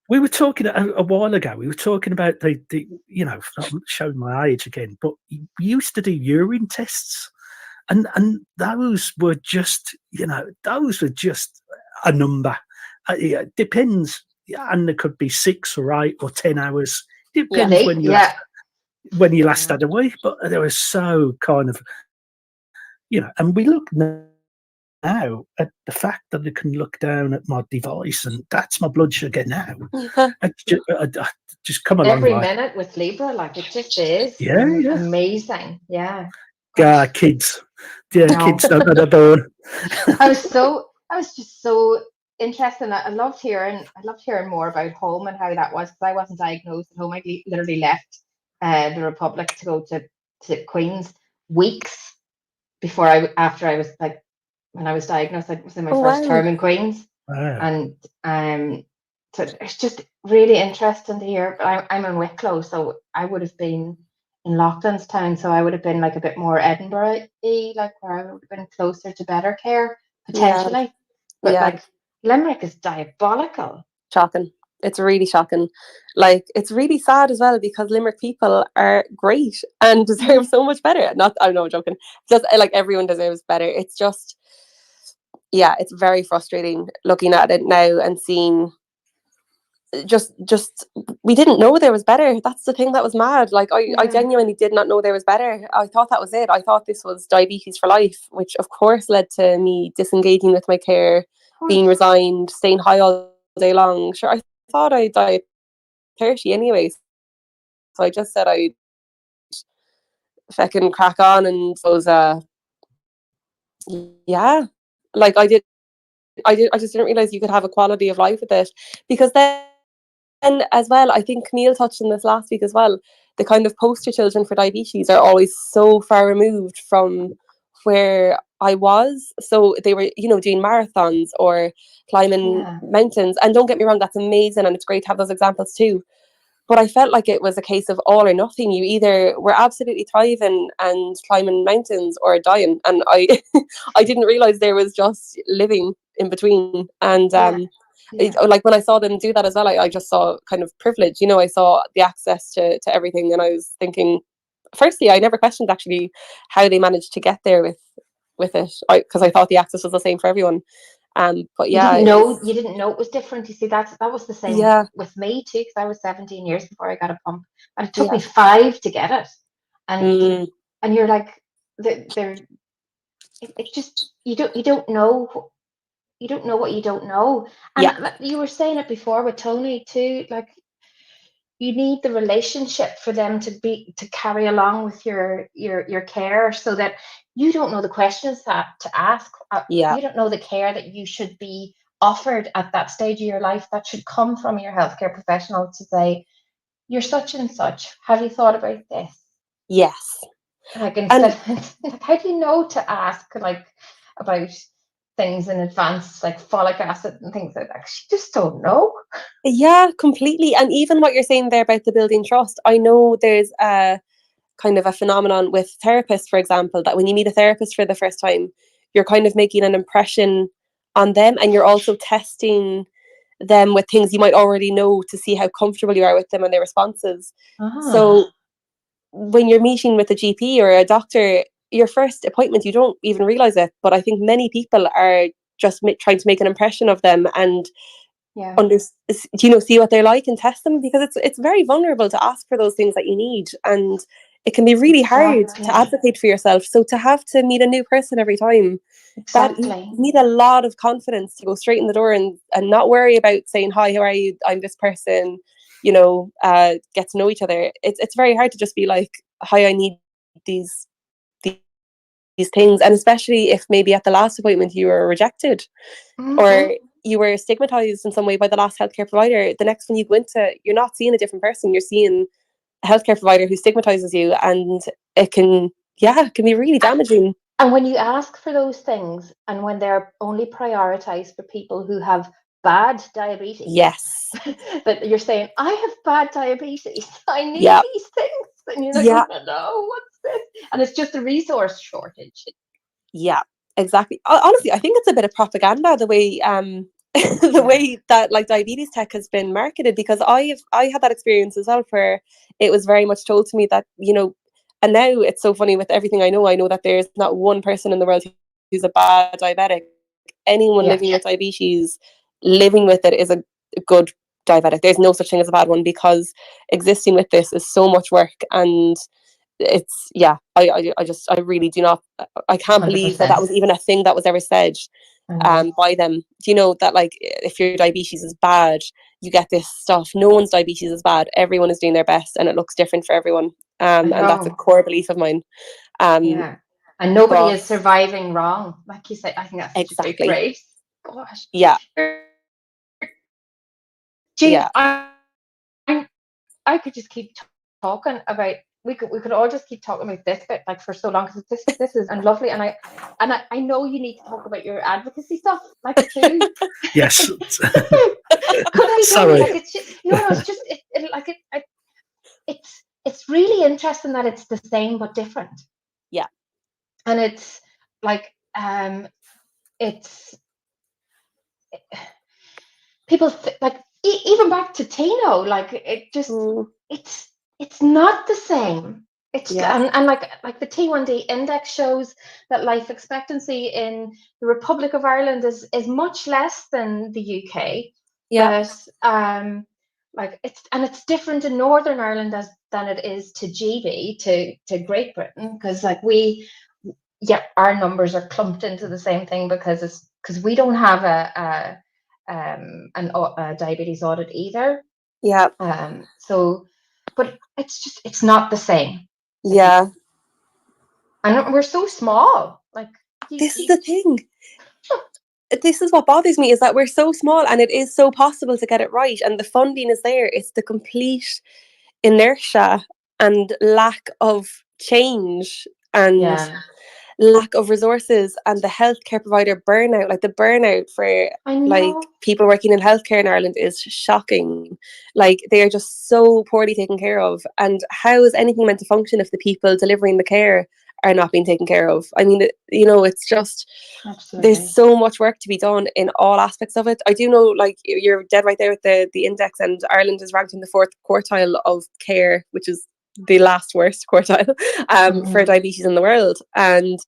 We were talking a while ago. We were talking about the you know, I'm showing my age again, but we used to do urine tests, and those were just, you know, a number. It depends, and there could be 6 or 8 or 10 hours. It depends when you last had a week, but they were so kind of, you know, and we look now at the fact that I can look down at my device and that's my blood sugar now. I just come a long way. Every minute with Libra, like it just is amazing. Yeah. Kids. Yeah, kids don't know they're born. I was just so interested. I loved hearing more about home and how that was, because I wasn't diagnosed at home. I literally left the Republic to go to Queen's weeks after I was like, when I was diagnosed. I was in my first term in Queen's. Wow. And so it's just really interesting to hear. But I'm in Wicklow, so I would have been in Loughlinstown, so I would have been like a bit more Edinburgh-y, like where I would have been closer to better care potentially. But like Limerick is diabolical. Shocking. It's really shocking. Like, it's really sad as well, because Limerick people are great and deserve so much better. I'm not joking. Just like everyone deserves better. It's just, it's very frustrating looking at it now and seeing just we didn't know there was better. That's the thing that was mad. Like, I genuinely did not know there was better. I thought that was it. I thought this was diabetes for life, which of course led to me disengaging with my care, being resigned, staying high all day long. Sure, I thought I'd die at 30 anyways, so I just said I'd fucking crack on, and was like I just didn't realize you could have a quality of life with it. Because then as well, I think Kamil touched on this last week as well, the kind of poster children for diabetes are always so far removed from where I was. So they were, you know, doing marathons or climbing mountains, and don't get me wrong, that's amazing and it's great to have those examples too. But I felt like it was a case of all or nothing. You either were absolutely thriving and climbing mountains or dying. And I didn't realize there was just living in between. And like when I saw them do that as well, I just saw kind of privilege. You know, I saw the access to everything, and I was thinking, firstly, I never questioned actually how they managed to get there with it, because I thought the access was the same for everyone. But you didn't know it was different. You see, that was the same with me too, because I was 17 years before I got a pump, and it took me 5 to get it. And you're like, it's just you don't know what you don't know. And you were saying it before with Tony too, like you need the relationship for them to carry along with your care, so that you don't know the questions to ask. You don't know the care that you should be offered at that stage of your life that should come from your healthcare professional to say, you're such and such. Have you thought about this? Yes. Like, instead, how do you know to ask like about things in advance, like folic acid and things like that? You just don't know. Yeah, completely. And even what you're saying there about the building trust, I know there's a kind of a phenomenon with therapists, for example, that when you meet a therapist for the first time, you're kind of making an impression on them, and you're also testing them with things you might already know to see how comfortable you are with them and their responses. So when you're meeting with a GP or a doctor, your first appointment, you don't even realize it, but I think many people are just trying to make an impression of them and see what they're like and test them, because it's very vulnerable to ask for those things that you need, and it can be really hard to advocate for yourself. So to have to meet a new person every time, that you need a lot of confidence to go straight in the door and not worry about saying, hi, how are you? I'm this person, you know, get to know each other. It's very hard to just be like, hi, I need these things, and especially if maybe at the last appointment you were rejected or you were stigmatized in some way by the last healthcare provider, the next one you go into, you're not seeing a different person, you're seeing a healthcare provider who stigmatizes you, and it can be really damaging. And when you ask for those things, and when they're only prioritized for people who have bad diabetes, yes, that you're saying, I have bad diabetes, I need these things, and you're like, no, what's this? And it's just a resource shortage. Yeah, exactly. Honestly, I think it's a bit of propaganda, the way the way that like diabetes tech has been marketed, because I had that experience as well, where it was very much told to me that, you know, and now it's so funny with everything I know that there's not one person in the world who's a bad diabetic. Anyone living with diabetes, living with it, is a good diabetic. There's no such thing as a bad one, because existing with this is so much work. And it's I really do not, I can't believe that was even a thing that was ever said by them. Do you know that, like, if your diabetes is bad, you get this stuff? No one's diabetes is bad. Everyone is doing their best, and it looks different for everyone. And that's a core belief of mine. And nobody is surviving wrong, like you say. I think that's such a big grace. Gosh. Yeah. Jean, I could just keep talking about. We could all just keep talking about this bit, like, for so long, because this is and lovely, and I know you need to talk about your advocacy stuff, like, too. Yes. Sorry. Like, it's just, it's just it's really interesting that it's the same but different. Yeah. And it's like it's people like even back to Tino, like, it just it's not the same. It's and like the T1D index shows that life expectancy in the Republic of Ireland is much less than the UK. Yeah. But like it's different in Northern Ireland than it is to GB, to Great Britain, because like our numbers are clumped into the same thing because we don't have a diabetes audit either. Yeah. So, but it's not the same. Yeah. And we're so small. Like, this is the thing. This is what bothers me, is that we're so small, and it is so possible to get it right, and the funding is there. It's the complete inertia and lack of change and lack of resources, and the healthcare provider burnout. Like, the burnout for like people working in healthcare in Ireland is shocking. Like, they are just so poorly taken care of, and how is anything meant to function if the people delivering the care are not being taken care of? I mean, it's just there's so much work to be done in all aspects of it. I do know, like, you're dead right there with the index, and Ireland is ranked in the 4th quartile of care, which is the last worst quartile for diabetes in the world. And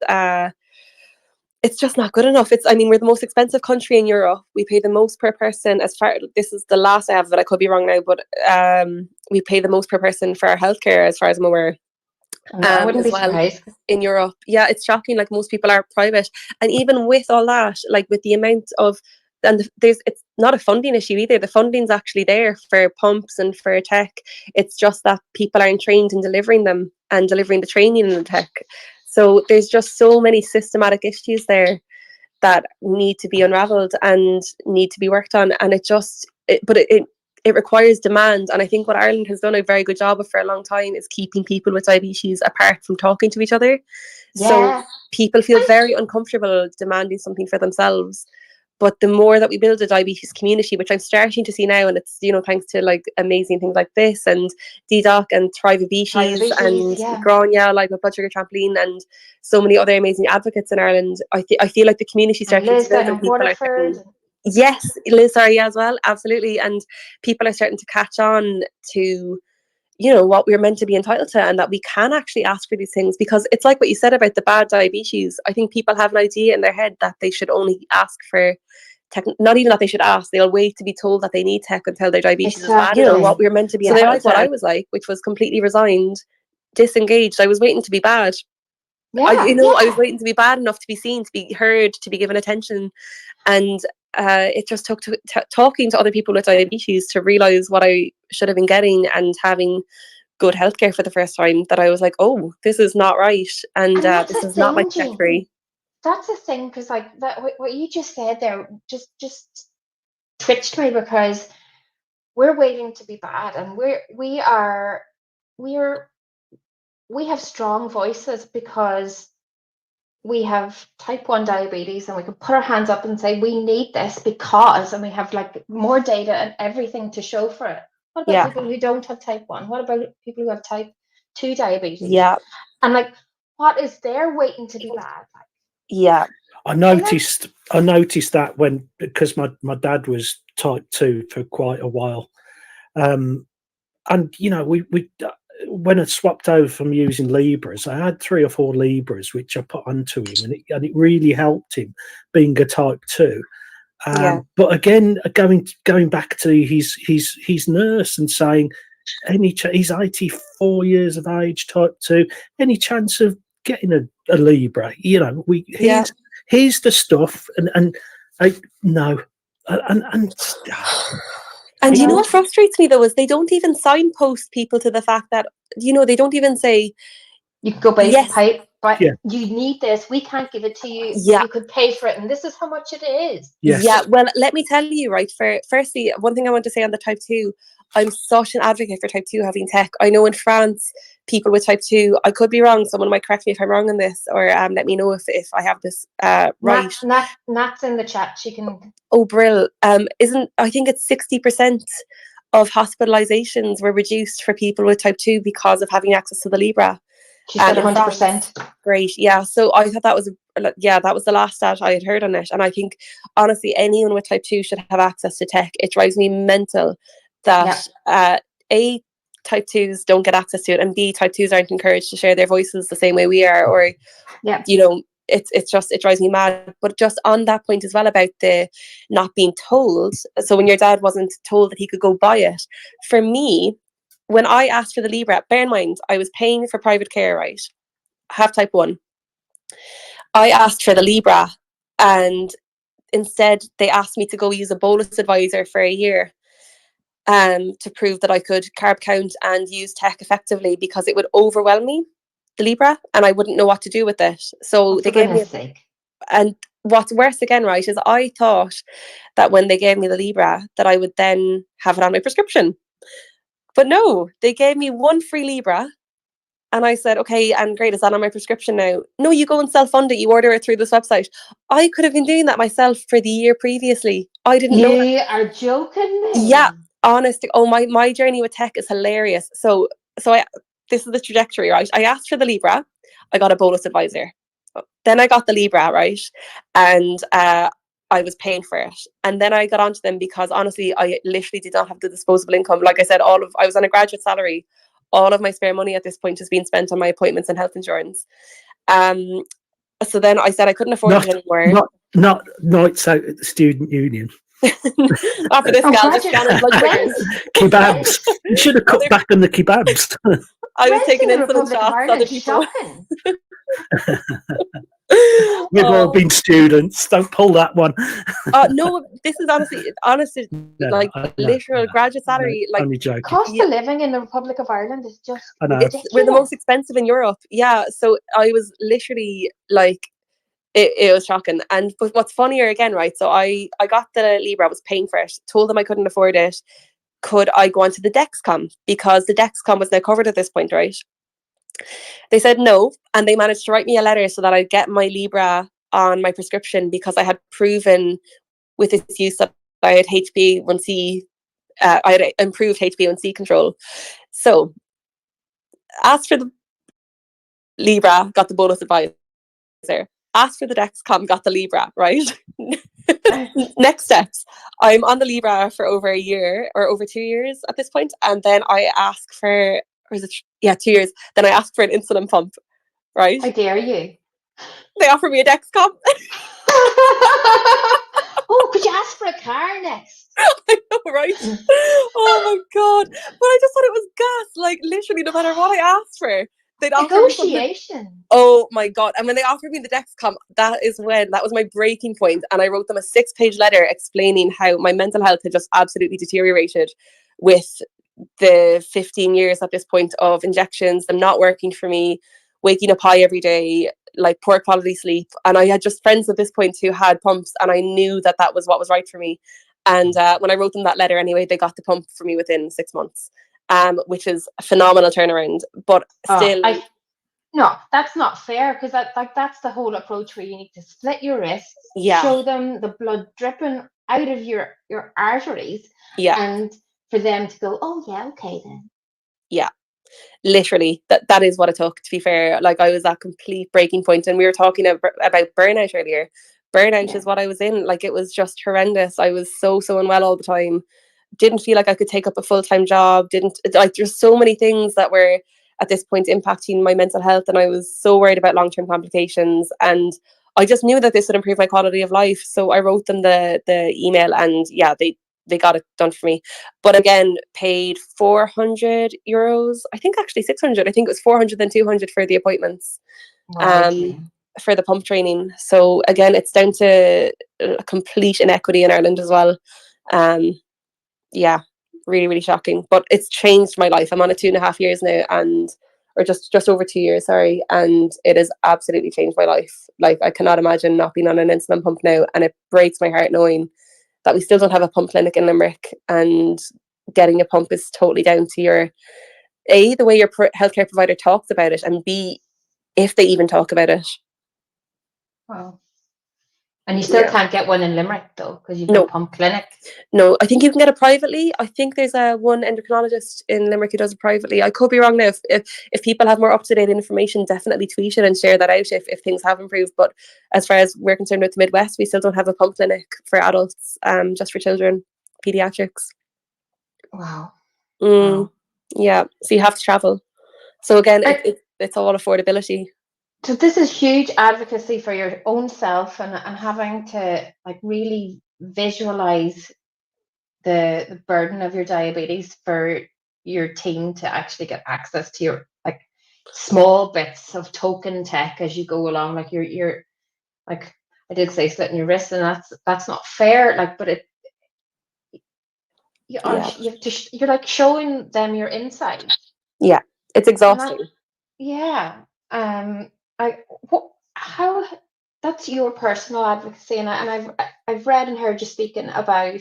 it's just not good enough. We're the most expensive country in Europe. We pay the most per person. This is the last I have, but I could be wrong now, but we pay the most per person for our healthcare, as far as I'm aware. I wouldn't be surprised. In Europe. Yeah, it's shocking. Like, most people are private, and even with all that, like, with the amount of, and it's not a funding issue either. The funding's actually there for pumps and for tech. It's just that people aren't trained in delivering them and delivering the training in the tech. So there's just so many systematic issues there that need to be unraveled and need to be worked on. And it requires demand. And I think what Ireland has done a very good job of for a long time is keeping people with diabetes apart from talking to each other. Yeah. So people feel very uncomfortable demanding something for themselves. But the more that we build a diabetes community, which I'm starting to see now, and it's, thanks to like amazing things like this and DDoC and Thrive-A-Beaches and Grania, like with Blood Sugar Trampoline, and so many other amazing advocates in Ireland, I feel like the community starting to build, and people are starting, yes, Liz, sorry, as well, absolutely, and people are starting to catch on to what we're meant to be entitled to, and that we can actually ask for these things. Because it's like what you said about the bad diabetes. I think people have an idea in their head that they should only ask for tech, not even that they should ask, they'll wait to be told that they need tech until their diabetes is bad. What we're meant to be. So they're like what I was like, which was completely resigned, disengaged. I was waiting to be bad. I was waiting to be bad enough to be seen, to be heard, to be given attention. And it just took talking to other people with diabetes to realize what I should have been getting, and having good healthcare for the first time that I was like, oh, this is not right, and that's this the is not my thing, Jean. trajectory. That's the thing, because like that, what you just said there just twitched me, because we're waiting to be bad, and we have strong voices because we have type 1 diabetes, and we can put our hands up and say we need this because, and we have like more data and everything to show for it. What about Yeah. people who don't have type 1? What about people who have type 2 diabetes? Yeah. And like, what is their waiting to be bad? Yeah. I noticed that when, because my dad was type 2 for quite a while, and you know, we when I swapped over from using Libras, I had 3 or 4 Libras which I put onto him, and it really helped him being a type 2. Yeah. But again, going back to his nurse and saying, he's 84 years of age, type 2. Any chance of getting a Libra? You know, here's the stuff, and no, and And you know what frustrates me though is they don't even signpost people to the fact that, you know, they don't even say, you can go buy yes, pipe, but Yeah. you need this. We can't give it to you. Yeah. You could pay for it, and this is how much it is. yes. Yeah, well, let me tell you, right, firstly, one thing I want to say on the type 2, I'm such an advocate for type 2 having tech. I know in France, people with type 2, I could be wrong, someone might correct me if I'm wrong on this, or let me know if I have this right. Nat's in the chat. She can. Oh, brill. I think it's 60% of hospitalizations were reduced for people with type 2 because of having access to the Libra. She said 100%. Great. Yeah. So I thought that was the last stat I had heard on it. And I think, honestly, anyone with type 2 should have access to tech. It drives me mental that A, type 2s don't get access to it, and B, type 2s aren't encouraged to share their voices the same way we are, or, you know, it drives me mad. But just on that point as well about the not being told, so when your dad wasn't told that he could go buy it, for me, when I asked for the Libra, bear in mind, I was paying for private care, right? I have type 1. I asked for the Libra, and instead they asked me to go use a bolus advisor for a year to prove that I could carb count and use tech effectively, because it would overwhelm me, the Libra, and I wouldn't know what to do with it. So they gave me and what's worse again, right, is I thought that when they gave me the Libra that I would then have it on my prescription. But no, they gave me 1 free Libra, and I said, okay, and great, is that on my prescription now? No, you go and self-fund it, you order it through this website. I could have been doing that myself for the year previously. I didn't know. You are joking me. Yeah, honestly. Oh, my journey with tech is hilarious. So this is the trajectory, right? I asked for the Libra, I got a bolus advisor. Then I got the Libra, right? And I was paying for it. And then I got onto them because honestly, I literally did not have the disposable income. Like I said, I was on a graduate salary. All of my spare money at this point has been spent on my appointments and health insurance. So then I said I couldn't afford it anymore. Not nights out at the student union. After this, gal just scanning blood sugars. Kebabs. You should have cut back on the kebabs. I was taking insulin shots. Other people. We've all been students. Don't pull that one. No, this is honestly, like literal graduate salary. Like only joking. Cost of living in the Republic of Ireland is just ridiculous. We're the most expensive in Europe. Yeah, so I was literally like, it was shocking. But what's funnier again, right? So I got the Libra, I was paying for it, told them I couldn't afford it. Could I go onto the Dexcom? Because the Dexcom was now covered at this point, right? They said no, and they managed to write me a letter so that I'd get my Libra on my prescription, because I had proven with its use that I had HbA1c, I had improved HbA1c control. So asked for the Libra, got the bolus advisor. Asked for the Dexcom, got the Libra, right? Next steps. I'm on the Libra for over a year or over 2 years at this point, and then I ask for, 2 years. Then I ask for an insulin pump, right? How dare you? They offer me a Dexcom. Oh, could you ask for a car next? I know, right? Oh my god! But I just thought it was gas. Like literally, no matter what I asked for, they'd offer me negotiation. Oh my god! And when they offered me the Dexcom, that was my breaking point. And I wrote them a 6-page letter explaining how my mental health had just absolutely deteriorated with the 15 years at this point of injections, them not working for me, waking up high every day, like poor quality sleep. And I had just friends at this point who had pumps, and I knew that that was what was right for me. And when I wrote them that letter anyway, they got the pump for me within 6 months, which is a phenomenal turnaround. But still... No, that's not fair, because that's the whole approach, where you need to split your wrists, show them the blood dripping out of your arteries, and for them to go, oh yeah, okay then. Yeah, literally, that is what it took, to be fair. Like, I was at complete breaking point, and we were talking about burnout earlier. Burnout is what I was in. Like, it was just horrendous. I was so unwell all the time. Didn't feel like I could take up a full-time job. There's so many things that were at this point impacting my mental health, and I was so worried about long-term complications, and I just knew that this would improve my quality of life. So I wrote them the email, and they got it done for me. But again, paid €400, I think actually 600. I think it was 400 then 200 for the appointments, for the pump training. So again, it's down to a complete inequity in Ireland as well. Really, really shocking. But it's changed my life. I'm on it 2.5 years now, or just over 2 years, sorry, and it has absolutely changed my life. Like, I cannot imagine not being on an insulin pump now, and it breaks my heart knowing that we still don't have a pump clinic in Limerick, and getting a pump is totally down to your A, the way your healthcare provider talks about it, and B, if they even talk about it. Wow. And you still can't get one in Limerick, though, because you've no pump clinic. No, I think you can get it privately. I think there's one endocrinologist in Limerick who does it privately. I could be wrong now. If people have more up-to-date information, definitely tweet it and share that out if things have improved. But as far as we're concerned with the Midwest, we still don't have a pump clinic for adults, just for children, pediatrics. Wow. Yeah, so you have to travel. So again, it's all affordability. So this is huge advocacy for your own self, and having to like really visualize the burden of your diabetes for your team to actually get access to your like small bits of token tech as you go along. Like you're like, I did say slitting your wrists, and that's not fair. Like, but you're like showing them your inside. Yeah, it's exhausting. How that's your personal advocacy, and I've read and heard you speaking about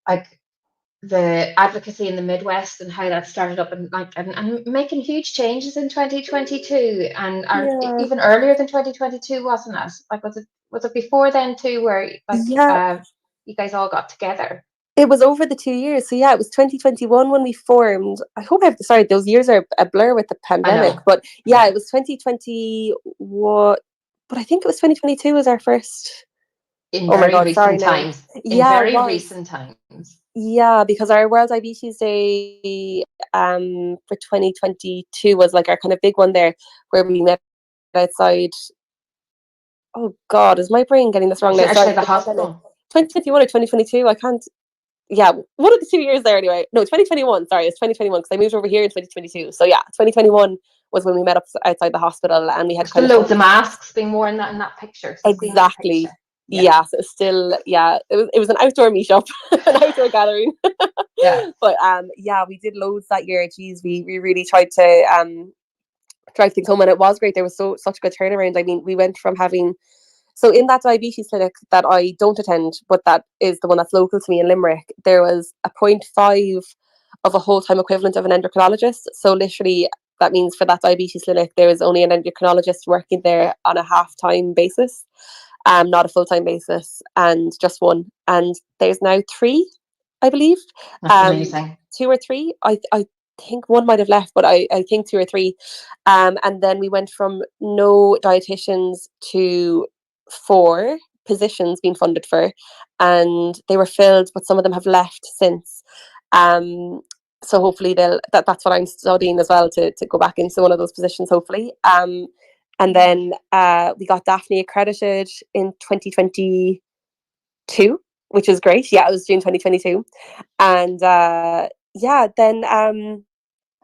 like the advocacy in the Midwest and how that started up, and like and making huge changes in 2022, and even earlier than 2022, wasn't it? Like, was it before then too, where like you guys all got together? It was over the 2 years. So yeah, it was 2021 when we formed. I hope sorry, those years are a blur with the pandemic. But yeah, it was 2020. But I think it was 2022 was our first. In very recent times. Recent times. Yeah, because our World Diabetes Day for 2022 was like our kind of big one there, where we met outside. Oh God, is my brain getting this wrong now? Outside the hospital. 2021 or 2022? I can't. Yeah, one of the 2 years there anyway. No, 2021. Sorry, it's 2021 because I moved over here in 2022. So yeah, 2021 was when we met up outside the hospital, and we had still loads of masks being worn in that picture. Exactly. Yeah, so still, it was an outdoor meetup, an outdoor gathering. But we did loads that year. Geez, we really tried to drive things home, and it was great. There was such a good turnaround. I mean, we went from having. So in that diabetes clinic that I don't attend, but that is the one that's local to me in Limerick, there was a 0.5 of a whole-time equivalent of an endocrinologist. So literally, that means for that diabetes clinic, there is only an endocrinologist working there on a half-time basis, not a full-time basis, and just one. And there's now 3, I believe. That's amazing. 2 or 3. I think one might have left, but I think 2 or 3. And then we went from no dietitians to 4 positions being funded for, and they were filled, but some of them have left since. So hopefully that's what I'm studying as well, to go back into one of those positions, hopefully. And then we got Daphne accredited in 2022, which is great. Yeah, it was June 2022. And then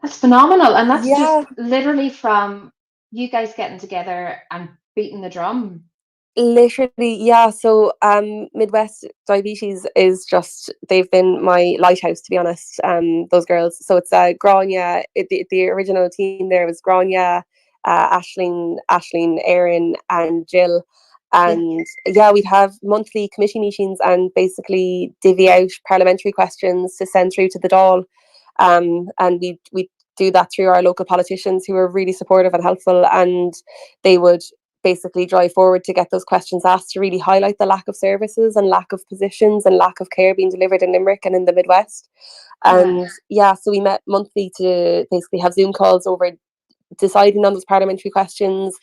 that's phenomenal. And that's just literally from you guys getting together and beating the drum. Literally, yeah. So Midwest Diabetes is just, they've been my lighthouse, to be honest. Those girls. So it's Grania, the original team there was Grania, Ashleen, Erin and Jill. And yeah, we'd have monthly committee meetings and basically divvy out parliamentary questions to send through to the Dáil. And we do that through our local politicians, who were really supportive and helpful, and they would basically drive forward to get those questions asked, to really highlight the lack of services and lack of positions and lack of care being delivered in Limerick and in the Midwest. And yeah, so we met monthly to basically have Zoom calls over deciding on those parliamentary questions,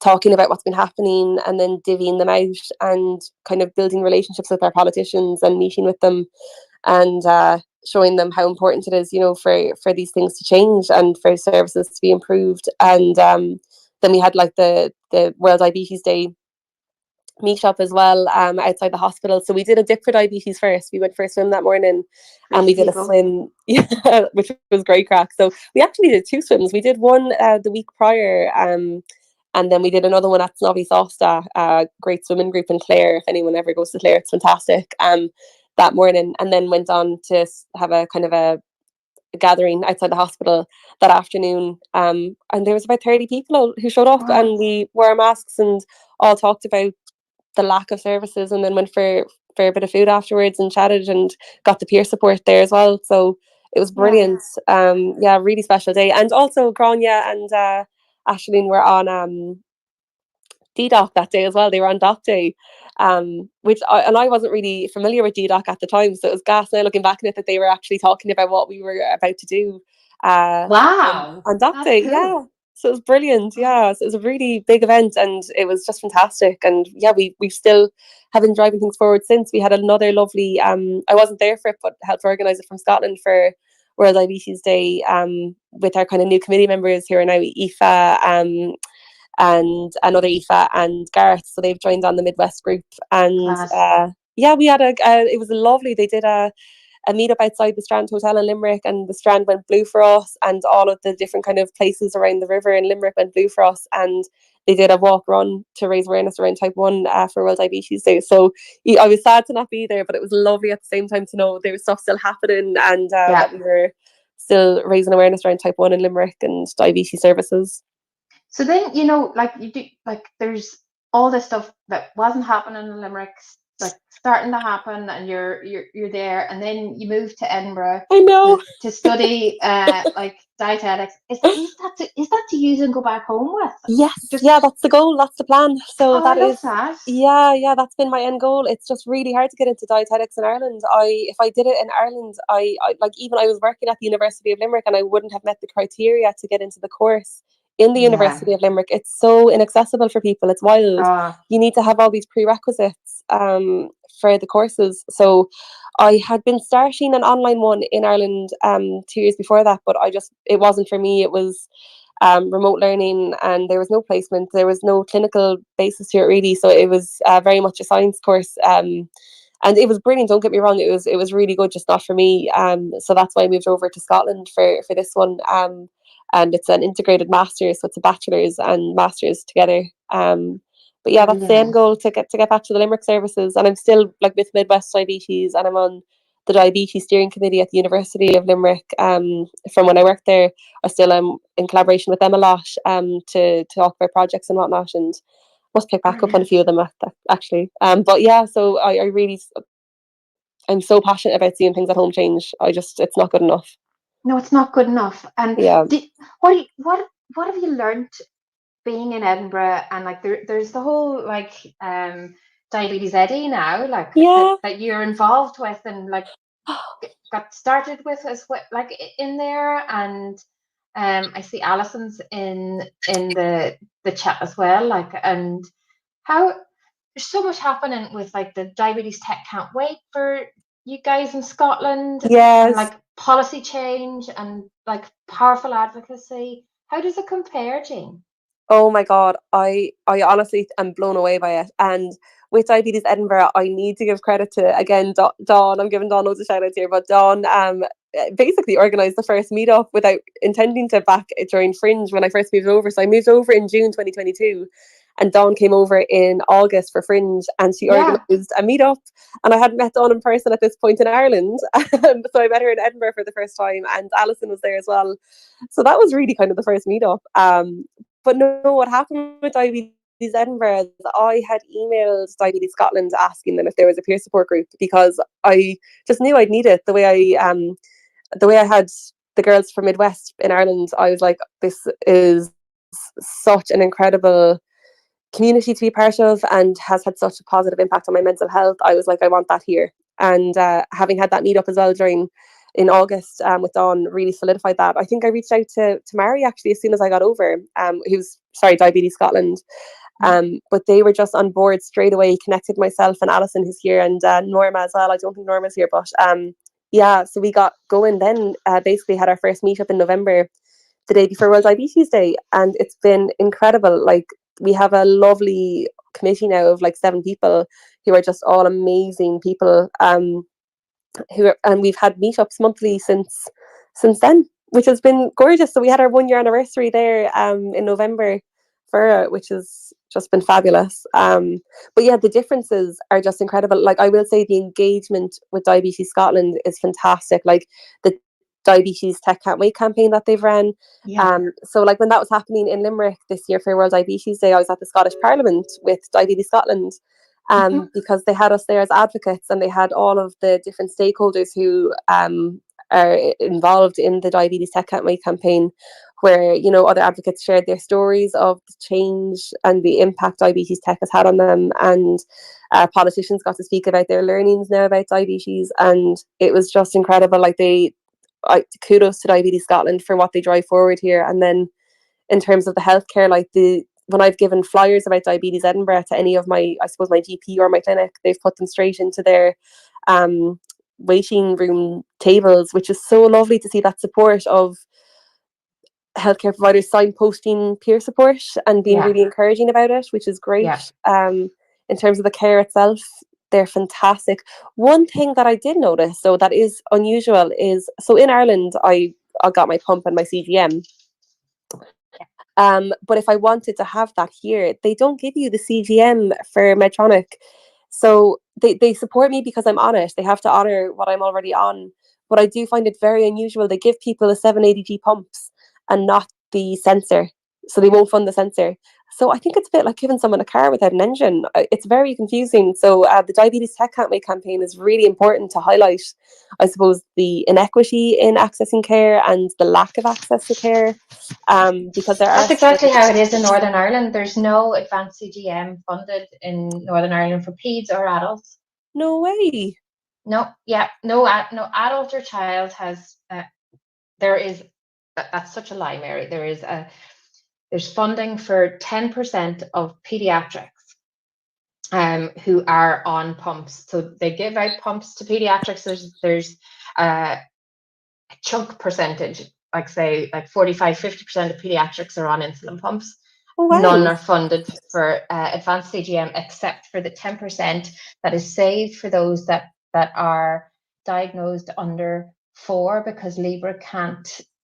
talking about what's been happening, and then divvying them out and kind of building relationships with our politicians and meeting with them, and showing them how important it is, you know, for these things to change and for services to be improved. And then we had like the World Diabetes Day meetup as well, outside the hospital. So we did a dip for diabetes first. We went for a swim that morning, and we did a swim, yeah, which was great crack. So we actually did 2 swims. We did one the week prior, and then we did another one at Snobby Sosta, great swimming group in Clare. If anyone ever goes to Clare, it's fantastic. That morning, and then went on to have a kind of a gathering outside the hospital that afternoon. And there was about 30 people who showed up, and we wore masks and all talked about the lack of services, and then went for a bit of food afterwards and chatted and got the peer support there as well. So it was brilliant. Yeah, really special day. And also Grania and Ashleen were on DDoC that day as well. They were on Doc Day, which I wasn't really familiar with DDoC at the time, so it was gas now looking back on it that they were actually talking about what we were about to do on Doc Day. Cool. Yeah, so it was brilliant. Yeah, so it was a really big event, and it was just fantastic. And yeah, we still have been driving things forward since. We had another lovely I wasn't there for it, but helped organise it from Scotland for World Diabetes Day, with our kind of new committee members who are now Aoife, and another Aoife and Gareth, so they've joined on the Midwest group. And yeah, we had it was lovely. They did a meetup outside the Strand Hotel in Limerick, and the Strand went blue for us, and all of the different kind of places around the river in Limerick went blue for us. And they did a walk run to raise awareness around type 1 for World Diabetes Day. So I was sad to not be there, but it was lovely at the same time to know there was stuff still happening, and that we were still raising awareness around type 1 in Limerick and diabetes services. So then, you know, like you do, like there's all this stuff that wasn't happening in Limerick, like starting to happen, and you're there, and then you move to Edinburgh. I know. to study like dietetics. Is that to use and go back home with? Yes, yeah, that's the goal. That's the plan. So I love that. Yeah, that's been my end goal. It's just really hard to get into dietetics in Ireland. If I did it in Ireland, I like, even I was working at the University of Limerick, and I wouldn't have met the criteria to get into the course in the University of Limerick. It's so inaccessible for people. It's wild. You need to have all these prerequisites for the courses. So I had been starting an online one in Ireland 2 years before that, but it wasn't for me. It was remote learning, and there was no placement. There was no clinical basis to it really. So it was very much a science course. And it was brilliant, don't get me wrong. It was really good, just not for me. So that's why I moved over to Scotland for this one. And it's an integrated master's, so it's a bachelor's and master's together. But yeah, that's the end goal, to get back to the Limerick services. And I'm still like with Midwest Diabetes, and I'm on the Diabetes Steering Committee at the University of Limerick. From when I worked there, I still am in collaboration with them a lot to talk about projects and whatnot, and must pick back up on a few of them actually. But yeah, so I'm so passionate about seeing things at home change. It's not good enough. No, it's not good enough. And what have you learned being in Edinburgh? And like there's the whole like Diabetes Eddie now, like that you're involved with, and like got started with as well, like in there. And I see Alison's in the chat as well, like, and how there's so much happening with like the Diabetes Tech Can't Wait for you guys in Scotland. And like policy change and like powerful advocacy. How does it compare, Jean? Oh my God, I honestly am blown away by it. And with Diabetes Edinburgh, I need to give credit to, again, Dawn. I'm giving Dawn loads of shout outs here, but Dawn basically organised the first meetup without intending to back during Fringe when I first moved over. So I moved over in June 2022. and Dawn came over in August for Fringe, and she organised a meetup, and I hadn't met Dawn in person at this point in Ireland, so I met her in Edinburgh for the first time, and Alison was there as well. So that was really kind of the first meetup. But no, what happened with Diabetes Edinburgh is I had emailed Diabetes Scotland asking them if there was a peer support group, because I just knew I'd need it. The way I had the girls from Midwest in Ireland, I was like, this is such an incredible community to be part of and has had such a positive impact on my mental health. I was like, I want that here. And having had that meetup as well in August with Dawn really solidified that. I think I reached out to Mary actually as soon as I got over, who's Diabetes Scotland. But they were just on board straight away, connected myself and Alison, who's here, and Norma as well. I don't think Norma's here, but so we got going then, basically had our first meetup in November, the day before World Diabetes Day, and it's been incredible. Like, we have a lovely committee now of like 7 people who are just all amazing people, and we've had meetups monthly since then, which has been gorgeous. So we had our 1-year anniversary there in November for it, which has just been fabulous. But yeah, the differences are just incredible. Like, I will say the engagement with Diabetes Scotland is fantastic. Like the Diabetes Tech Can't Wait campaign that they've run. So like when that was happening in Limerick this year for World Diabetes Day, I was at the Scottish Parliament with Diabetes Scotland, because they had us there as advocates, and they had all of the different stakeholders who are involved in the Diabetes Tech Can't Wait campaign, where, you know, other advocates shared their stories of the change and the impact diabetes tech has had on them, and politicians got to speak about their learnings now about diabetes, and it was just incredible. Like, kudos to Diabetes Scotland for what they drive forward here. And then in terms of the healthcare, like when I've given flyers about Diabetes Edinburgh to any of my GP or my clinic, they've put them straight into their waiting room tables, which is so lovely to see that support of healthcare providers signposting peer support and being really encouraging about it, which is great. In terms of the care itself, they're fantastic. One thing that I did notice, though, that is unusual is, so in Ireland, I got my pump and my CGM. But if I wanted to have that here, they don't give you the CGM for Medtronic. So they support me because I'm on it. They have to honour what I'm already on. But I do find it very unusual. They give people the 780G pumps and not the sensor. So they won't fund the sensor. So I think it's a bit like giving someone a car without an engine. It's very confusing. So the Diabetes Tech Can't Wait campaign is really important to highlight, I suppose, the inequity in accessing care and the lack of access to care. Because that's exactly how it is in Northern Ireland. There's no advanced CGM funded in Northern Ireland for peds or adults. No way. No adult or child has. That's such a lie, Mary. There's funding for 10% of pediatrics who are on pumps. So they give out pumps to pediatrics. There's a chunk percentage, like say like 45-50% of pediatrics are on insulin pumps. Oh, wow. None are funded for advanced CGM except for the 10% that is saved for those that are diagnosed under 4, because Libre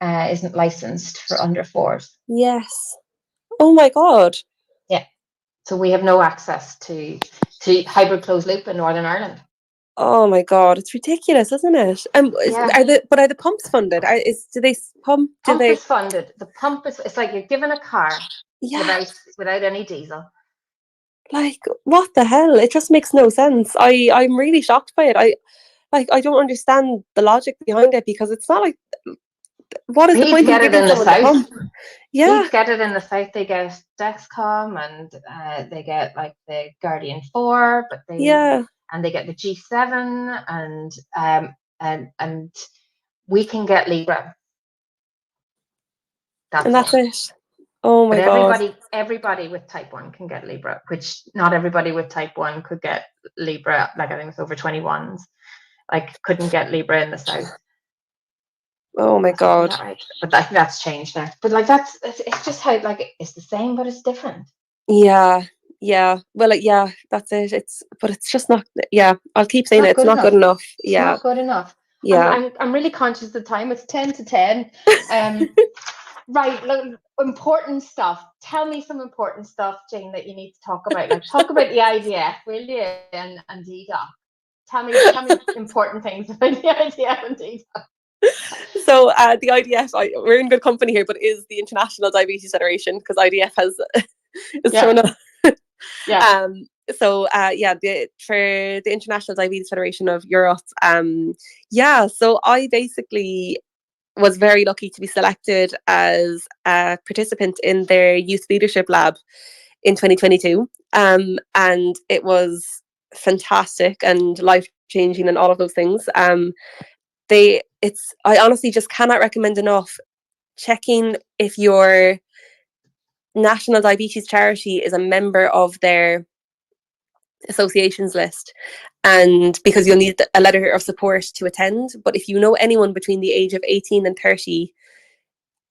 isn't licensed for under 4s. Yes. Oh my God. Yeah. So we have no access to hybrid closed loop in Northern Ireland. Oh my God, it's ridiculous, isn't it? Are the pumps funded? Do they pump? Pump is funded. The pump is, it's like you're given a car without any diesel. Like, what the hell? It just makes no sense. I'm really shocked by it. I don't understand the logic behind it, because it's not like, what is the point of giving someone the pump? Yeah, get it in the south. They get Dexcom and they get like the Guardian 4, but and they get the G7 and we can get Libre. That's it. Oh my God! Everybody with type 1 can get Libre, which not everybody with type 1 could get Libre. Like, I think it's over 21s. Like, couldn't get Libre in the south. Oh my God! Right? But I think that's changed now. But like, it's just how, like, it's the same, but it's different. Yeah. Well, that's it. It's just not. Yeah, I'll keep saying it's not good enough. Yeah, it's not good enough. Yeah, I'm really conscious of the time. It's 10 to 10. Right, look, important stuff. Tell me some important stuff, Jane, that you need to talk about. Like, talk about the IDF, will you, and DDoC. Tell me important things about the IDF and DDoC. So the IDF, we're in good company here, but is the International Diabetes Federation, because IDF is thrown up. Yeah. For the International Diabetes Federation of Europe, so I basically was very lucky to be selected as a participant in their Youth Leadership Lab in 2022. And it was fantastic and life-changing and all of those things. I honestly just cannot recommend enough checking if your national diabetes charity is a member of their associations list, and because you'll need a letter of support to attend. But if you know anyone between the age of 18 and 30,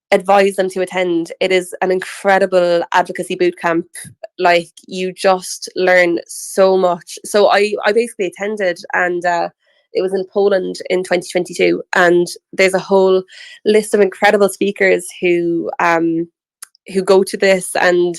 advise them to attend. It is an incredible advocacy boot camp. Like, you just learn so much. So I basically attended, and it was in Poland in 2022, and there's a whole list of incredible speakers who go to this, and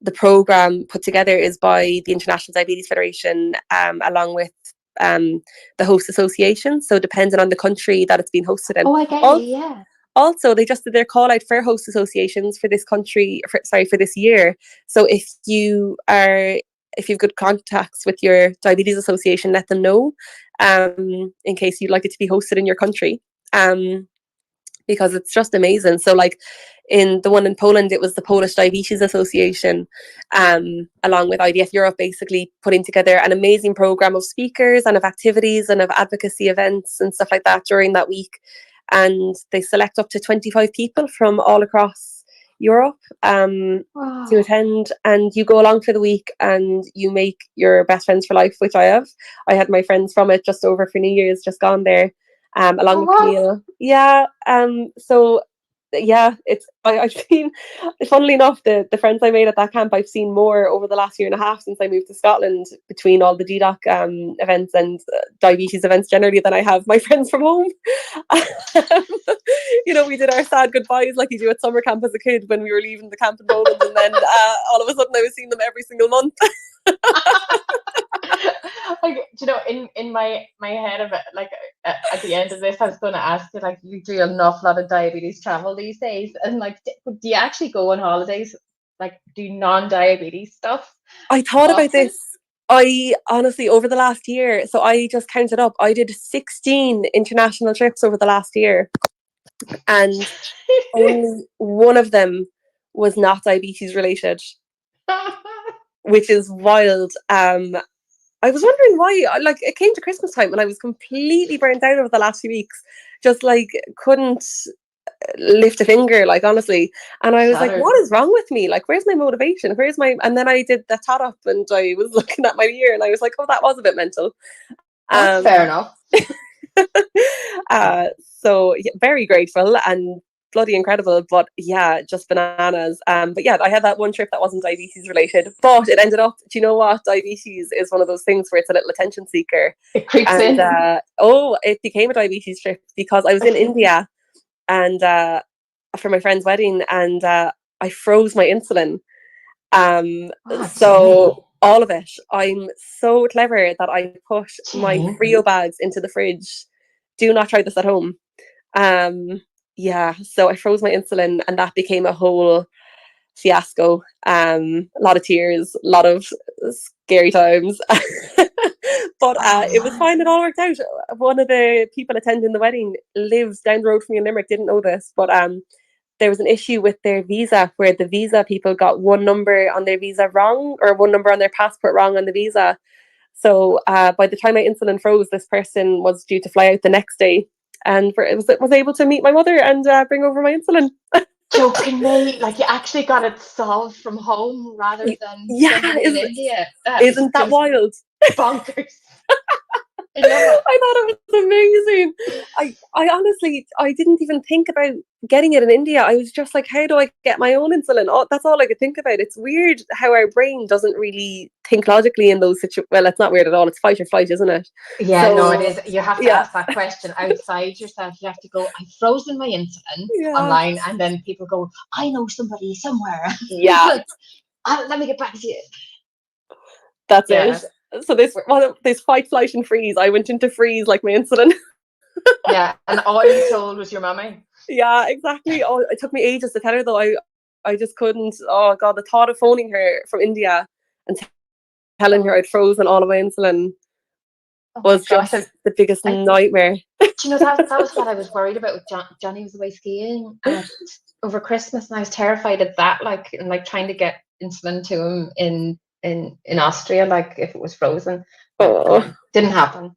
the program put together is by the International Diabetes Federation, along with the host association. So depending on the country that it's being hosted in. Oh, I get you, yeah. Also, they just did their call out for host associations for this country, for this year. So if you've good contacts with your diabetes association, let them know, in case you'd like it to be hosted in your country. Because it's just amazing. So like in the one in Poland, it was the Polish Diabetes Association, along with IDF Europe, basically putting together an amazing program of speakers and of activities and of advocacy events and stuff like that during that week. And they select up to 25 people from all across Europe to attend, and you go along for the week and you make your best friends for life, which I have. I had my friends from it just over for New Year's, just gone there. Along with Kamil. I've seen, funnily enough, the friends I made at that camp, I've seen more over the last year and a half since I moved to Scotland, between all the DDoC events and diabetes events generally, than I have my friends from home. We did our sad goodbyes like you do at summer camp as a kid when we were leaving the camp in Poland, and then all of a sudden I was seeing them every single month. Like, in my head of it, like at the end of this, I was going to ask you, like, you do an awful lot of diabetes travel these days, and like, do you actually go on holidays, like, do non-diabetes stuff? I thought about this. I honestly, over the last year, so I just counted up, I did 16 international trips over the last year, and only one of them was not diabetes related, which is wild. I was wondering why. Like, it came to Christmas time and I was completely burnt out over the last few weeks. Just like couldn't lift a finger, like, honestly. And I was like, what is wrong with me? Like, where's my motivation? And then I did the tot up and I was looking at my year and I was like, oh, that was a bit mental. That's fair enough. So yeah, very grateful and bloody incredible, but yeah, just bananas. But yeah, I had that one trip that wasn't diabetes related, but it ended up, do you know what? Diabetes is one of those things where it's a little attention seeker. It creeps in. It became a diabetes trip because I was in India and for my friend's wedding, and I froze my insulin. So all of it. I'm so clever that I put my Frio bags into the fridge. Do not try this at home. So I froze my insulin and that became a whole fiasco. A lot of tears, a lot of scary times. But it was fine, it all worked out. One of the people attending the wedding lives down the road from me in Limerick, didn't know this, but there was an issue with their visa where the visa people got one number on their visa wrong, or one number on their passport wrong on the visa. So by the time my insulin froze, this person was due to fly out the next day and was able to meet my mother and bring over my insulin. Jokingly, like, you actually got it solved from home rather than in India. Isn't that wild? Bonkers. I thought it was amazing. I honestly, I didn't even think about getting it in India. I was just like, how do I get my own insulin? Oh, that's all I could think about. It's weird how our brain doesn't really think logically in those situations. Well, it's not weird at all. It's fight or flight, isn't it? Yeah, So, no, it is. You have to yeah. ask that question outside yourself. You have to go, I've frozen my insulin Yeah. online, and then people go, I know somebody somewhere. Yeah. Like, let me get back to you. That's Yeah. it. So this fight, flight, and freeze. I went into freeze like my insulin. Yeah, and all you told was your mummy. Yeah, exactly. Oh, it took me ages to tell her though. I just couldn't. Oh God, the thought of phoning her from India and telling her I'd frozen all of my insulin was just the biggest nightmare. Do you know, that was what I was worried about with Johnny was away skiing over Christmas, and I was terrified of that, like, and like trying to get insulin to him in Austria, like if it was frozen. Oh, didn't happen.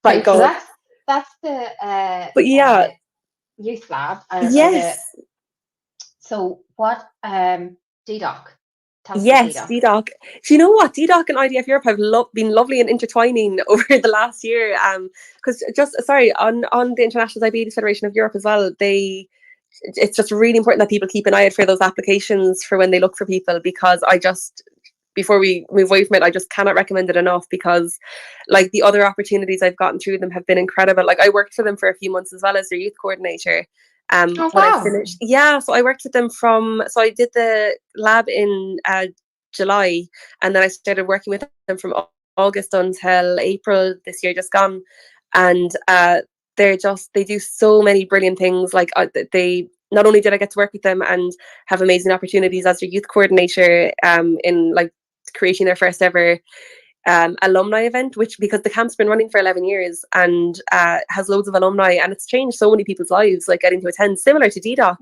Right, so that's the but yeah, youth lab. Yes. So what DDoC? Yes, DDoC. Do you know what? DDoC and IDF Europe have been lovely and intertwining over the last year. Because on the International Diabetes Federation of Europe as well, it's just really important that people keep an eye out for those applications for when they look for people, because before we move away from it, I just cannot recommend it enough, because like the other opportunities I've gotten through them have been incredible. Like I worked for them for a few months as well as their youth coordinator. Oh, when wow. I finished, so I worked with them so I did the lab in July, and then I started working with them from August until April this year, just gone. And they do so many brilliant things. Like they not only did I get to work with them and have amazing opportunities as their youth coordinator in like creating their first ever alumni event, which, because the camp's been running for 11 years and has loads of alumni, and it's changed so many people's lives, like getting to attend, similar to DDoC,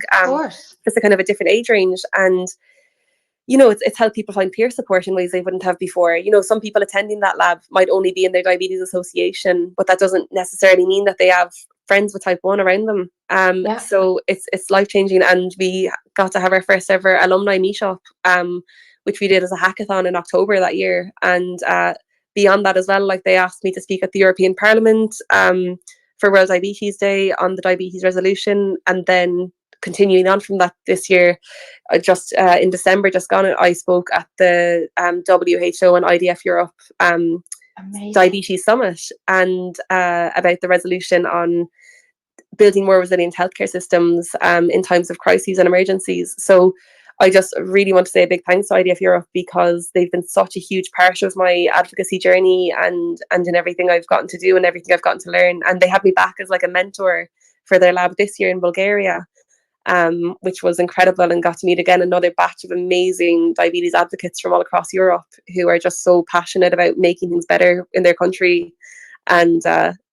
just a kind of a different age range. And you know, it's helped people find peer support in ways they wouldn't have before. You know, some people attending that lab might only be in their diabetes association, but that doesn't necessarily mean that they have friends with type 1 around them. So it's life-changing. And we got to have our first ever alumni meetup, which we did as a hackathon in October that year. And beyond that as well, like they asked me to speak at the European Parliament for World Diabetes Day on the diabetes resolution. And then continuing on from that this year, just in December just gone, I spoke at the WHO and IDF Europe Diabetes Summit, and about the resolution on building more resilient healthcare systems in times of crises and emergencies. So I just really want to say a big thanks to IDF Europe, because they've been such a huge part of my advocacy journey and in everything I've gotten to do and everything I've gotten to learn. And they had me back as like a mentor for their lab this year in Bulgaria, which was incredible, and got to meet again another batch of amazing diabetes advocates from all across Europe who are just so passionate about making things better in their country. And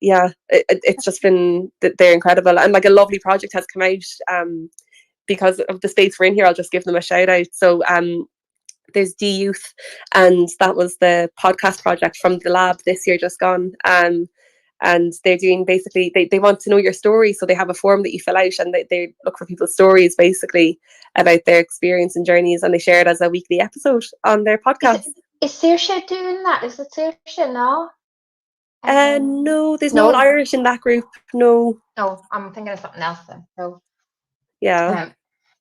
it's just been, they're incredible, and like a lovely project has come out because of the space we're in here. I'll just give them a shout out. So there's D-Youth, and that was the podcast project from the lab this year just gone. And they're doing, basically, they want to know your story, so they have a form that you fill out, and they look for people's stories basically about their experience and journeys, and they share it as a weekly episode on their podcast. Is Saoirse doing that? Is it Saoirse now? No, there's no Irish in that group. No, I'm thinking of something else then. So yeah,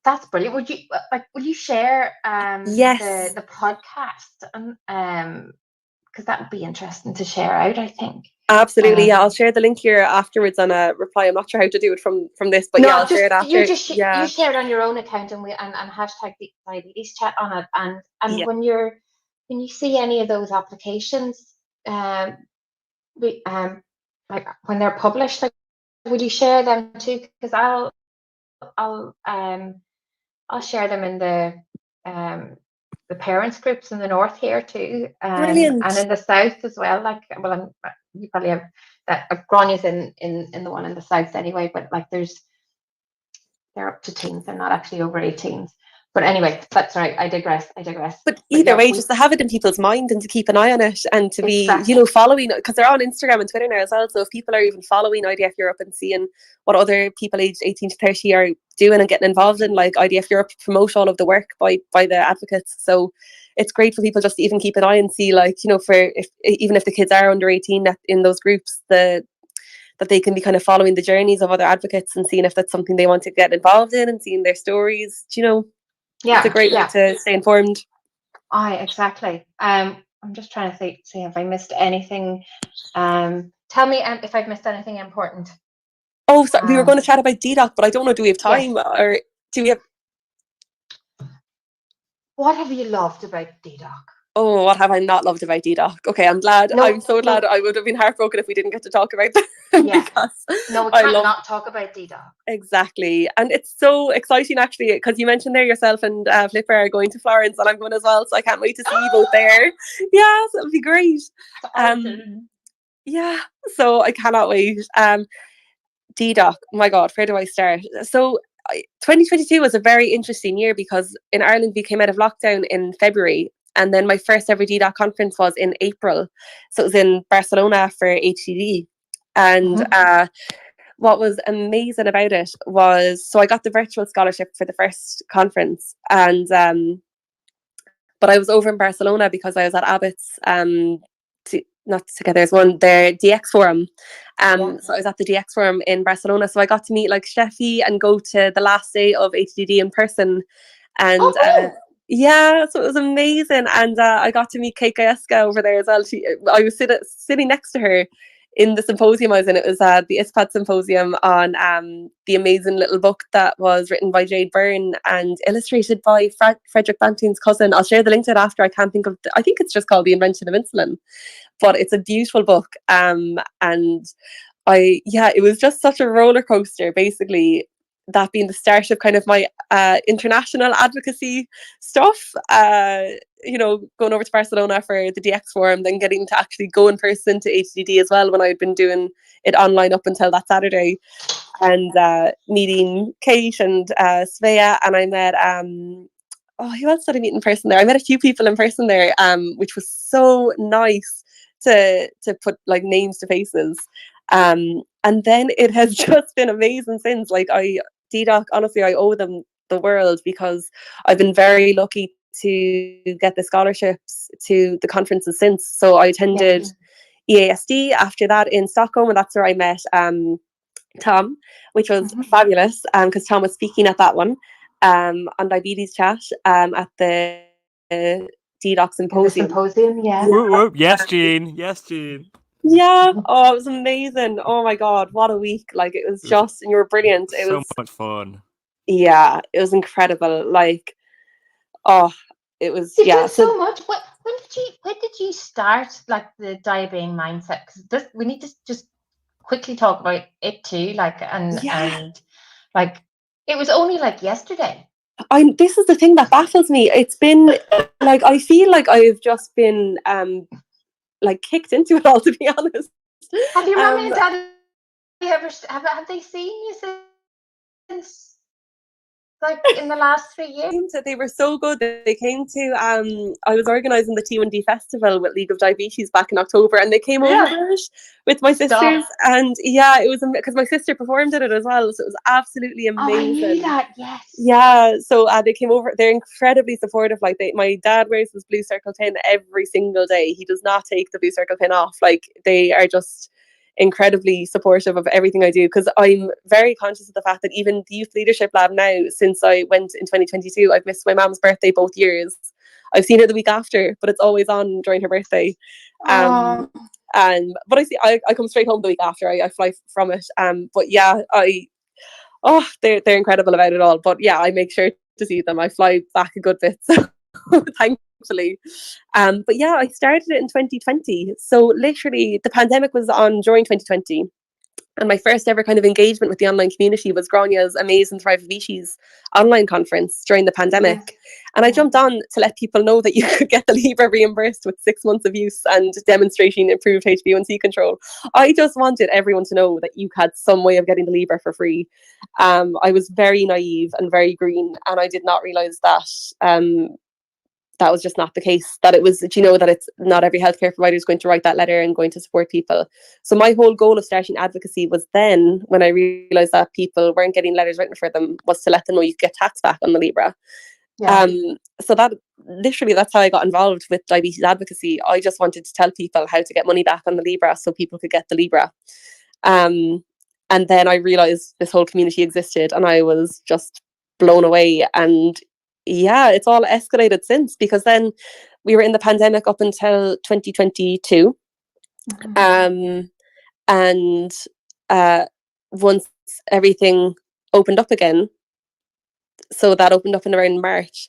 that's brilliant. Would you share yes, the podcast, because that would be interesting to share out, I think. Absolutely, yeah. I'll share the link here afterwards on a reply. I'm not sure how to do it from this, but I'll share it after. You share it on your own account, and hashtag DiabetesChat on it. And when you see any of those applications, like when they're published, like, would you share them too? Because I'll share them in the parents groups in the north here too, and in the south as well. Like, well, you probably have that. Granya's in the one in the south anyway, but like they're up to teens. They're not actually over 18s. But anyway, that's right. I digress. But either way, just to have it in people's mind and to keep an eye on it, and to be, following, because they're on Instagram and Twitter now as well. So if people are even following IDF Europe and seeing what other people aged 18 to 30 are doing and getting involved in, like IDF Europe promote all of the work by the advocates. So it's great for people just to even keep an eye and see, like, even if the kids are under 18 in those groups, that they can be kind of following the journeys of other advocates and seeing if that's something they want to get involved in and seeing their stories, Yeah, it's a great way to stay informed. Exactly. I'm just trying to see if I missed anything. Tell me if I've missed anything important. Oh, so we were going to chat about DDoC, but I don't know, do we have time? Yes. Or do we have... What have you loved about DDoC? Oh, what have I not loved about DDoC? Okay, I'm glad. I'm so glad. I would have been heartbroken if we didn't get to talk about that. Yeah. Because no, we can't not talk about DDoC. Exactly. And it's so exciting, actually, because you mentioned there yourself and Flipper are going to Florence, and I'm going as well. So I can't wait to see you both there. Yes, it'll be great. Yeah, so I cannot wait. DDoC, oh my God, where do I start? So 2022 was a very interesting year because in Ireland we came out of lockdown in February, and then my first ever DDoC conference was in April. So it was in Barcelona for HDD. And what was amazing about it was, so I got the virtual scholarship for the first conference, and but I was over in Barcelona because I was at Abbott's not together as one, their DX forum. So I was at the DX forum in Barcelona. So I got to meet like Steffi and go to the last day of HDD in person. And yeah, so it was amazing. And I got to meet Kate Gayeska over there as well. I was sitting next to her in the symposium I was in. It was the ISPAD symposium on the amazing little book that was written by Jade Byrne and illustrated by Frederick Banting's cousin. I'll share the link to it after. I can't think of I think it's just called The Invention of Insulin, but it's a beautiful book. And it was just such a roller coaster, basically, that being the start of kind of my international advocacy stuff, going over to Barcelona for the DX forum, then getting to actually go in person to HDD as well when I'd been doing it online up until that Saturday, and meeting Kate and Svea, and I met who else did I meet in person there? I met a few people in person there, which was so nice to put like names to faces. And then it has just been amazing since. Like DDoC, honestly, I owe them the world because I've been very lucky to get the scholarships to the conferences since. So I attended EASD after that in Stockholm, and that's where I met Tom, which was fabulous because Tom was speaking at that one on DiabetesChat at the DDoC symposium. Yeah. Yes, Jean. Yes, Jean. Yeah. Oh, it was amazing. Oh my God, what a week. Like, it was just, and you were brilliant. It was so much fun. Yeah, it was incredible. Like, it was, You've done so much. When did you start like the diabetes mindset? Because we need to just quickly talk about it too. Like, and like, it was only like yesterday. This is the thing that baffles me. It's been like, I feel like I've just been like kicked into it all, to be honest. Have your mum and dad have they seen you since like in the last 3 years? They were so good. They came to I was organising the T1D festival with League of Diabetes back in October, and they came over with my sisters. And it was because my sister performed in it as well, so it was absolutely amazing. I knew that. Yes. Yeah, so they came over. They're incredibly supportive. Like, my dad wears his blue circle pin every single day. He does not take the blue circle pin off. Like, they are just incredibly supportive of everything I do, because I'm very conscious of the fact that even the Youth Leadership Lab now, since I went in 2022, I've missed my mom's birthday both years. I've seen her the week after, but it's always on during her birthday. But I come straight home the week after. I fly from it. But yeah, they're incredible about it all. But yeah, I make sure to see them. I fly back a good bit, so thankfully. But yeah, I started it in 2020. So literally the pandemic was on during 2020. And my first ever kind of engagement with the online community was Gráinne's Amazing Thrive Vitis online conference during the pandemic. And I jumped on to let people know that you could get the Libra reimbursed with 6 months of use and demonstrating improved HbA1c control. I just wanted everyone to know that you had some way of getting the Libra for free. I was very naive and very green, and I did not realise that that was just not the case, that it was, that it's not every healthcare provider is going to write that letter and going to support people. So my whole goal of starting advocacy was then, when I realised that people weren't getting letters written for them, was to let them know you could get tax back on the Libra. So that's how I got involved with diabetes advocacy. I just wanted to tell people how to get money back on the Libra so people could get the Libra. And then I realised this whole community existed, and I was just blown away. And yeah, it's all escalated since, because then we were in the pandemic up until 2022. And once everything opened up again, so that opened up in around March.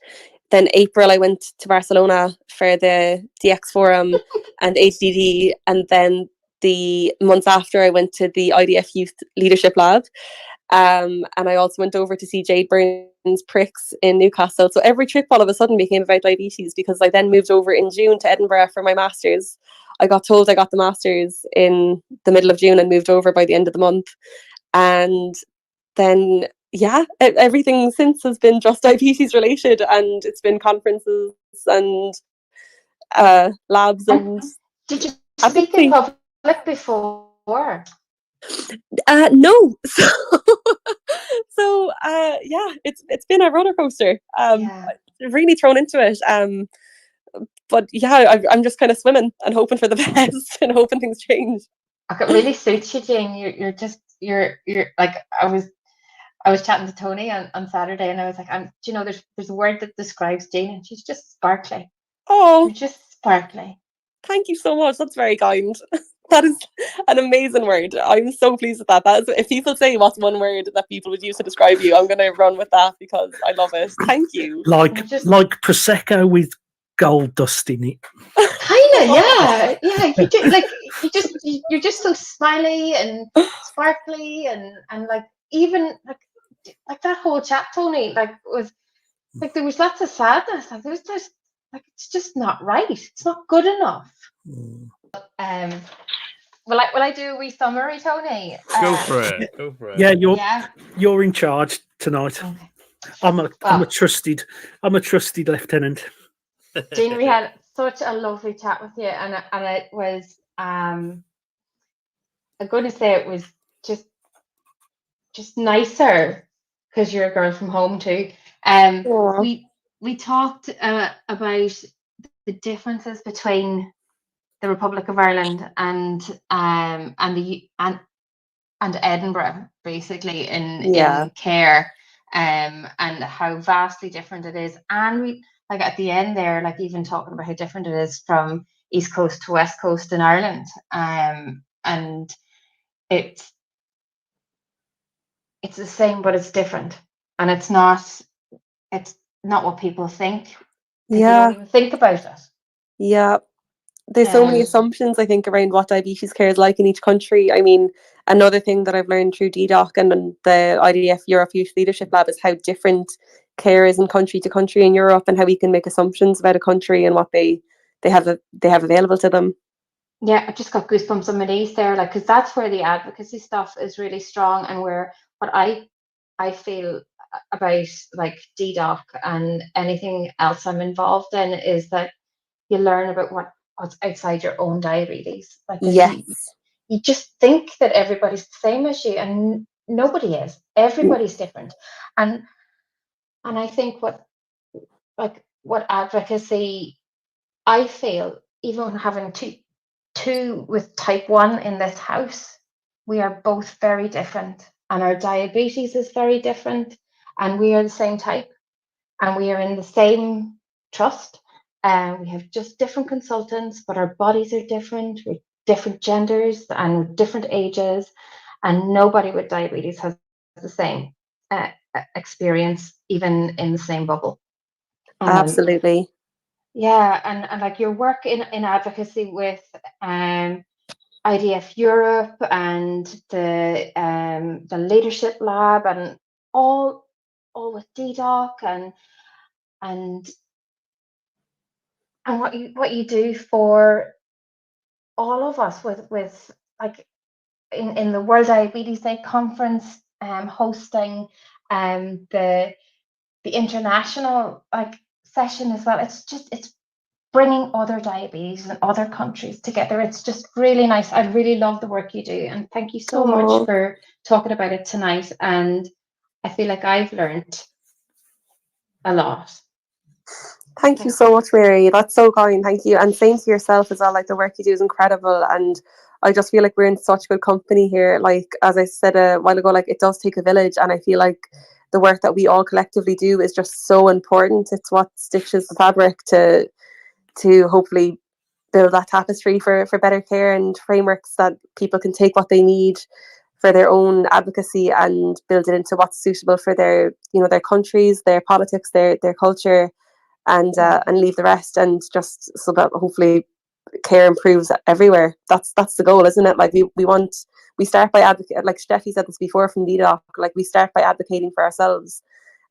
Then April, I went to Barcelona for the DX Forum and HDD, and then the months after, I went to the IDF Youth Leadership Lab, and I also went over to see Jade Burns Pricks in Newcastle. So every trip all of a sudden became about diabetes, because I then moved over in June to Edinburgh for my master's. I got told I got the master's in the middle of June and moved over by the end of the month, and then yeah, everything since has been just diabetes related, and it's been conferences and labs and did you speak in public before? No. So yeah, it's been a roller coaster. Really thrown into it. But yeah, I'm just kind of swimming and hoping for the best and hoping things change. It really suits you, Jane. You're like, I was chatting to Tony on Saturday, and I was like, do you know, there's a word that describes Jane, and she's just sparkly. Oh, you're just sparkly. Thank you so much. That's very kind. That is an amazing word. I'm so pleased with that. If people say what's one word that people would use to describe you, I'm going to run with that because I love it. Thank you. Like Prosecco with gold dust in it. Kind of, yeah. You're just so smiley and sparkly, and like, even like that whole chat, Tony, like, was like, there was lots of sadness. Like, there's just like, it's just not right. It's not good enough. Will I do a wee summary, Tony? Go for it. Yeah, you're in charge tonight. Okay. I'm a trusted lieutenant. Jean, we had such a lovely chat with you, and it was I'm going to say it was just nicer because you're a girl from home too. We talked about the differences between the Republic of Ireland and Edinburgh, basically, in care, and how vastly different it is. And we, like, at the end there, like, even talking about how different it is from East Coast to West Coast in Ireland, and it's the same, but it's different, and it's not what people think. They don't even think about it. Yeah. There's so many assumptions, I think, around what diabetes care is like in each country. I mean, another thing that I've learned through DDoC and the IDF Europe Youth Leadership Lab is how different care is in country to country in Europe, and how we can make assumptions about a country and what they have available to them. Yeah, I just got goosebumps on my knees there, like, because that's where the advocacy stuff is really strong, and where what I feel about, like, DDoC and anything else I'm involved in is that you learn about what's outside your own diabetes. Like, you just think that everybody's the same as you, and nobody is. Everybody's different, and I think what advocacy, I feel, even having two with type 1 in this house, we are both very different, and our diabetes is very different, and we are the same type, and we are in the same trust. We have just different consultants, but our bodies are different. We're different genders and different ages, and nobody with diabetes has the same experience, even in the same bubble. Absolutely. Yeah, and like, your work in advocacy with IDF Europe and the Leadership Lab, and all with DDoC, and what you do for all of us with like, in the World Diabetes Day conference, hosting the international, like, session as well. It's bringing other diabetes in other countries together. It's just really nice. I really love the work you do, and thank you so much for talking about it tonight. And I feel like I've learned a lot. Thank you so much, Mary. That's so kind. Thank you. And same to yourself as well. Like, the work you do is incredible. And I just feel like we're in such good company here. Like, as I said a while ago, like, it does take a village. And I feel like the work that we all collectively do is just so important. It's what stitches the fabric to hopefully build that tapestry for better care and frameworks that people can take what they need for their own advocacy and build it into what's suitable for their, you know, their countries, their politics, their culture, and leave the rest, and just so that hopefully care improves everywhere. That's the goal, isn't it? Like we start by advocate, like Steffi said this before from DDoC, like we start by advocating for ourselves,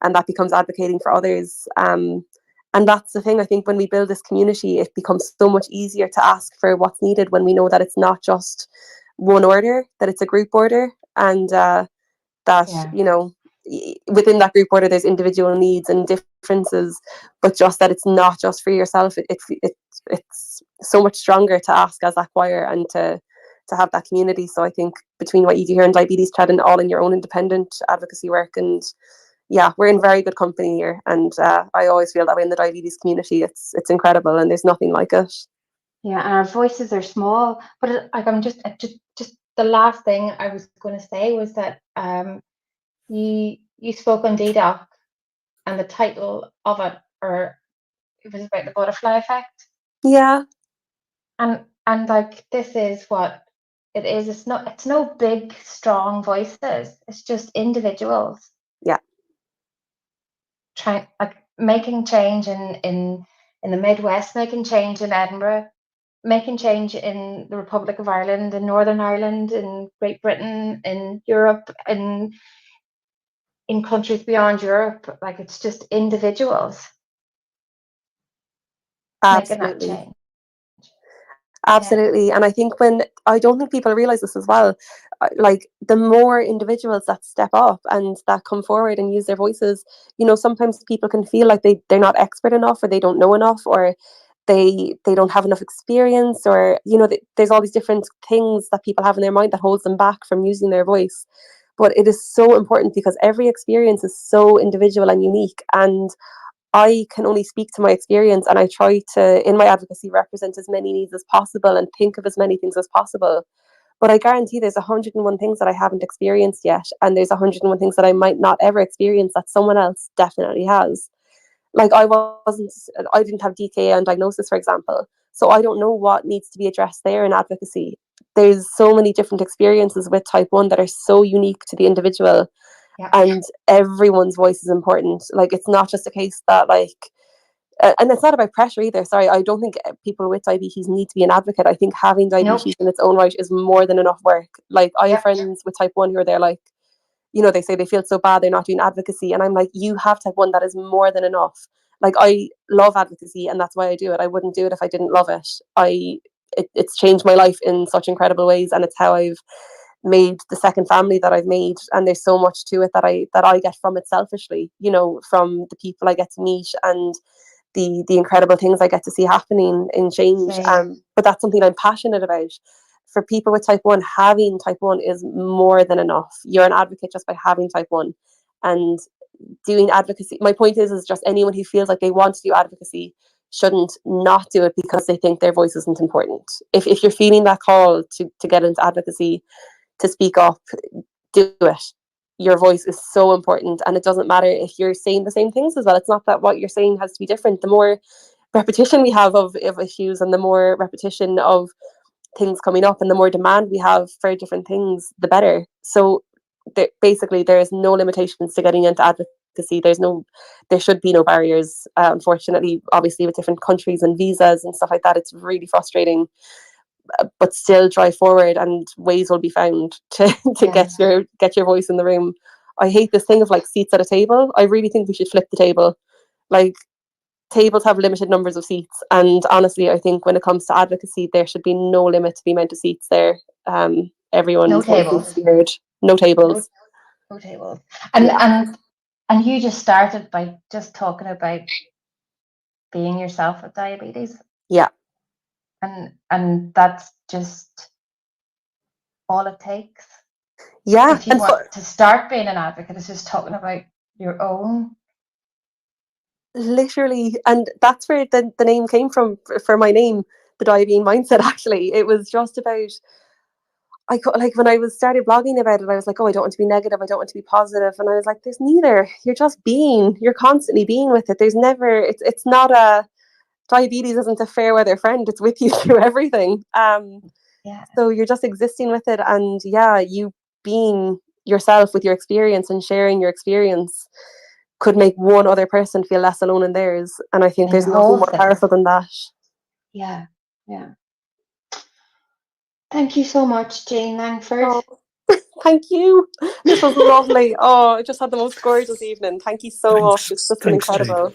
and that becomes advocating for others. And that's the thing, I think when we build this community, it becomes so much easier to ask for what's needed when we know that it's not just one order, that it's a group order, and that, you know, within that group order there's individual needs and differences, but just that it's not just for yourself. It's so much stronger to ask as that choir and to have that community. So I think between what you do here in DiabetesChat and all in your own independent advocacy work, and yeah, we're in very good company here, and I always feel that way in the diabetes community. It's incredible, and there's nothing like it. Yeah, and our voices are small, but like I'm just the last thing I was going to say was that you spoke on DDoC, and the title of it, or it was about the butterfly effect. Yeah. And like this is what it is. It's no big strong voices. It's just individuals. Yeah. Trying, like, making change in the Midwest, making change in Edinburgh, making change in the Republic of Ireland, in Northern Ireland, in Great Britain, in Europe, in countries beyond Europe. Like, it's just individuals making that change. Absolutely. And I think I don't think people realize this as well, like the more individuals that step up and that come forward and use their voices, you know, sometimes people can feel like they're not expert enough, or they don't know enough, or they don't have enough experience, or, you know, there's all these different things that people have in their mind that holds them back from using their voice. But it is so important because every experience is so individual and unique, and I can only speak to my experience, and I try to, in my advocacy, represent as many needs as possible and think of as many things as possible. But I guarantee there's 101 things that I haven't experienced yet, and there's 101 things that I might not ever experience that someone else definitely has. Like I didn't have DKA on diagnosis, for example, so I don't know what needs to be addressed there in advocacy. There's so many different experiences with type 1 that are so unique to the individual. Yeah. And everyone's voice is important. Like it's not just a case that like and it's not about pressure either. Sorry, I don't think people with diabetes need to be an advocate. I think having diabetes in its own right is more than enough work. Like I have friends with type 1 who are there, like, you know, they say they feel so bad they're not doing advocacy, and I'm like, you have type 1, that is more than enough. Like I love advocacy, and that's why I do it. I wouldn't do it if I didn't love it. It's changed my life in such incredible ways, and it's how I've made the second family that I've made, and there's so much to it that I get from it selfishly, you know, from the people I get to meet and the incredible things I get to see happening in change. But that's something I'm passionate about. For people with type 1, having type 1 is more than enough. You're an advocate just by having type 1 and doing advocacy. My point is just anyone who feels like they want to do advocacy shouldn't not do it because they think their voice isn't important. If you're feeling that call to get into advocacy, to speak up, do it. Your voice is so important, and it doesn't matter if you're saying the same things as well. It's not that what you're saying has to be different. The more repetition we have of issues, and the more repetition of things coming up, and the more demand we have for different things, the better. So basically there is no limitations to getting into advocacy. There should be no barriers. Unfortunately, obviously with different countries and visas and stuff like that, it's really frustrating. But still drive forward, and ways will be found to get your voice in the room. I hate this thing of like seats at a table. I really think we should flip the table. Like tables have limited numbers of seats, and honestly I think when it comes to advocacy there should be no limit to the amount of seats there. Everyone's No tables. Heard. No tables. No tables. And you just started by just talking about being yourself with diabetes. Yeah. And that's just all it takes. Yeah. If you want to start being an advocate, it's just talking about your own. Literally. And that's where the name came from for my name, the Diabetes Mindset. Actually, it was just about, like when I was started blogging about it, I was like, oh, I don't want to be negative, I don't want to be positive, and I was like, there's neither. You're just being. You're constantly being with it. There's never. It's not a diabetes isn't a fair weather friend. It's with you through everything. Yeah. So you're just existing with it, and yeah, you being yourself with your experience and sharing your experience could make one other person feel less alone in theirs. And I think In there's the nothing whole more thing. powerful than that. Yeah. Yeah. Thank you so much, Jean Langford. Oh, thank you. This was lovely. Oh, I just had the most gorgeous evening. Thank you so much. It's just been Thanks, Jane. incredible.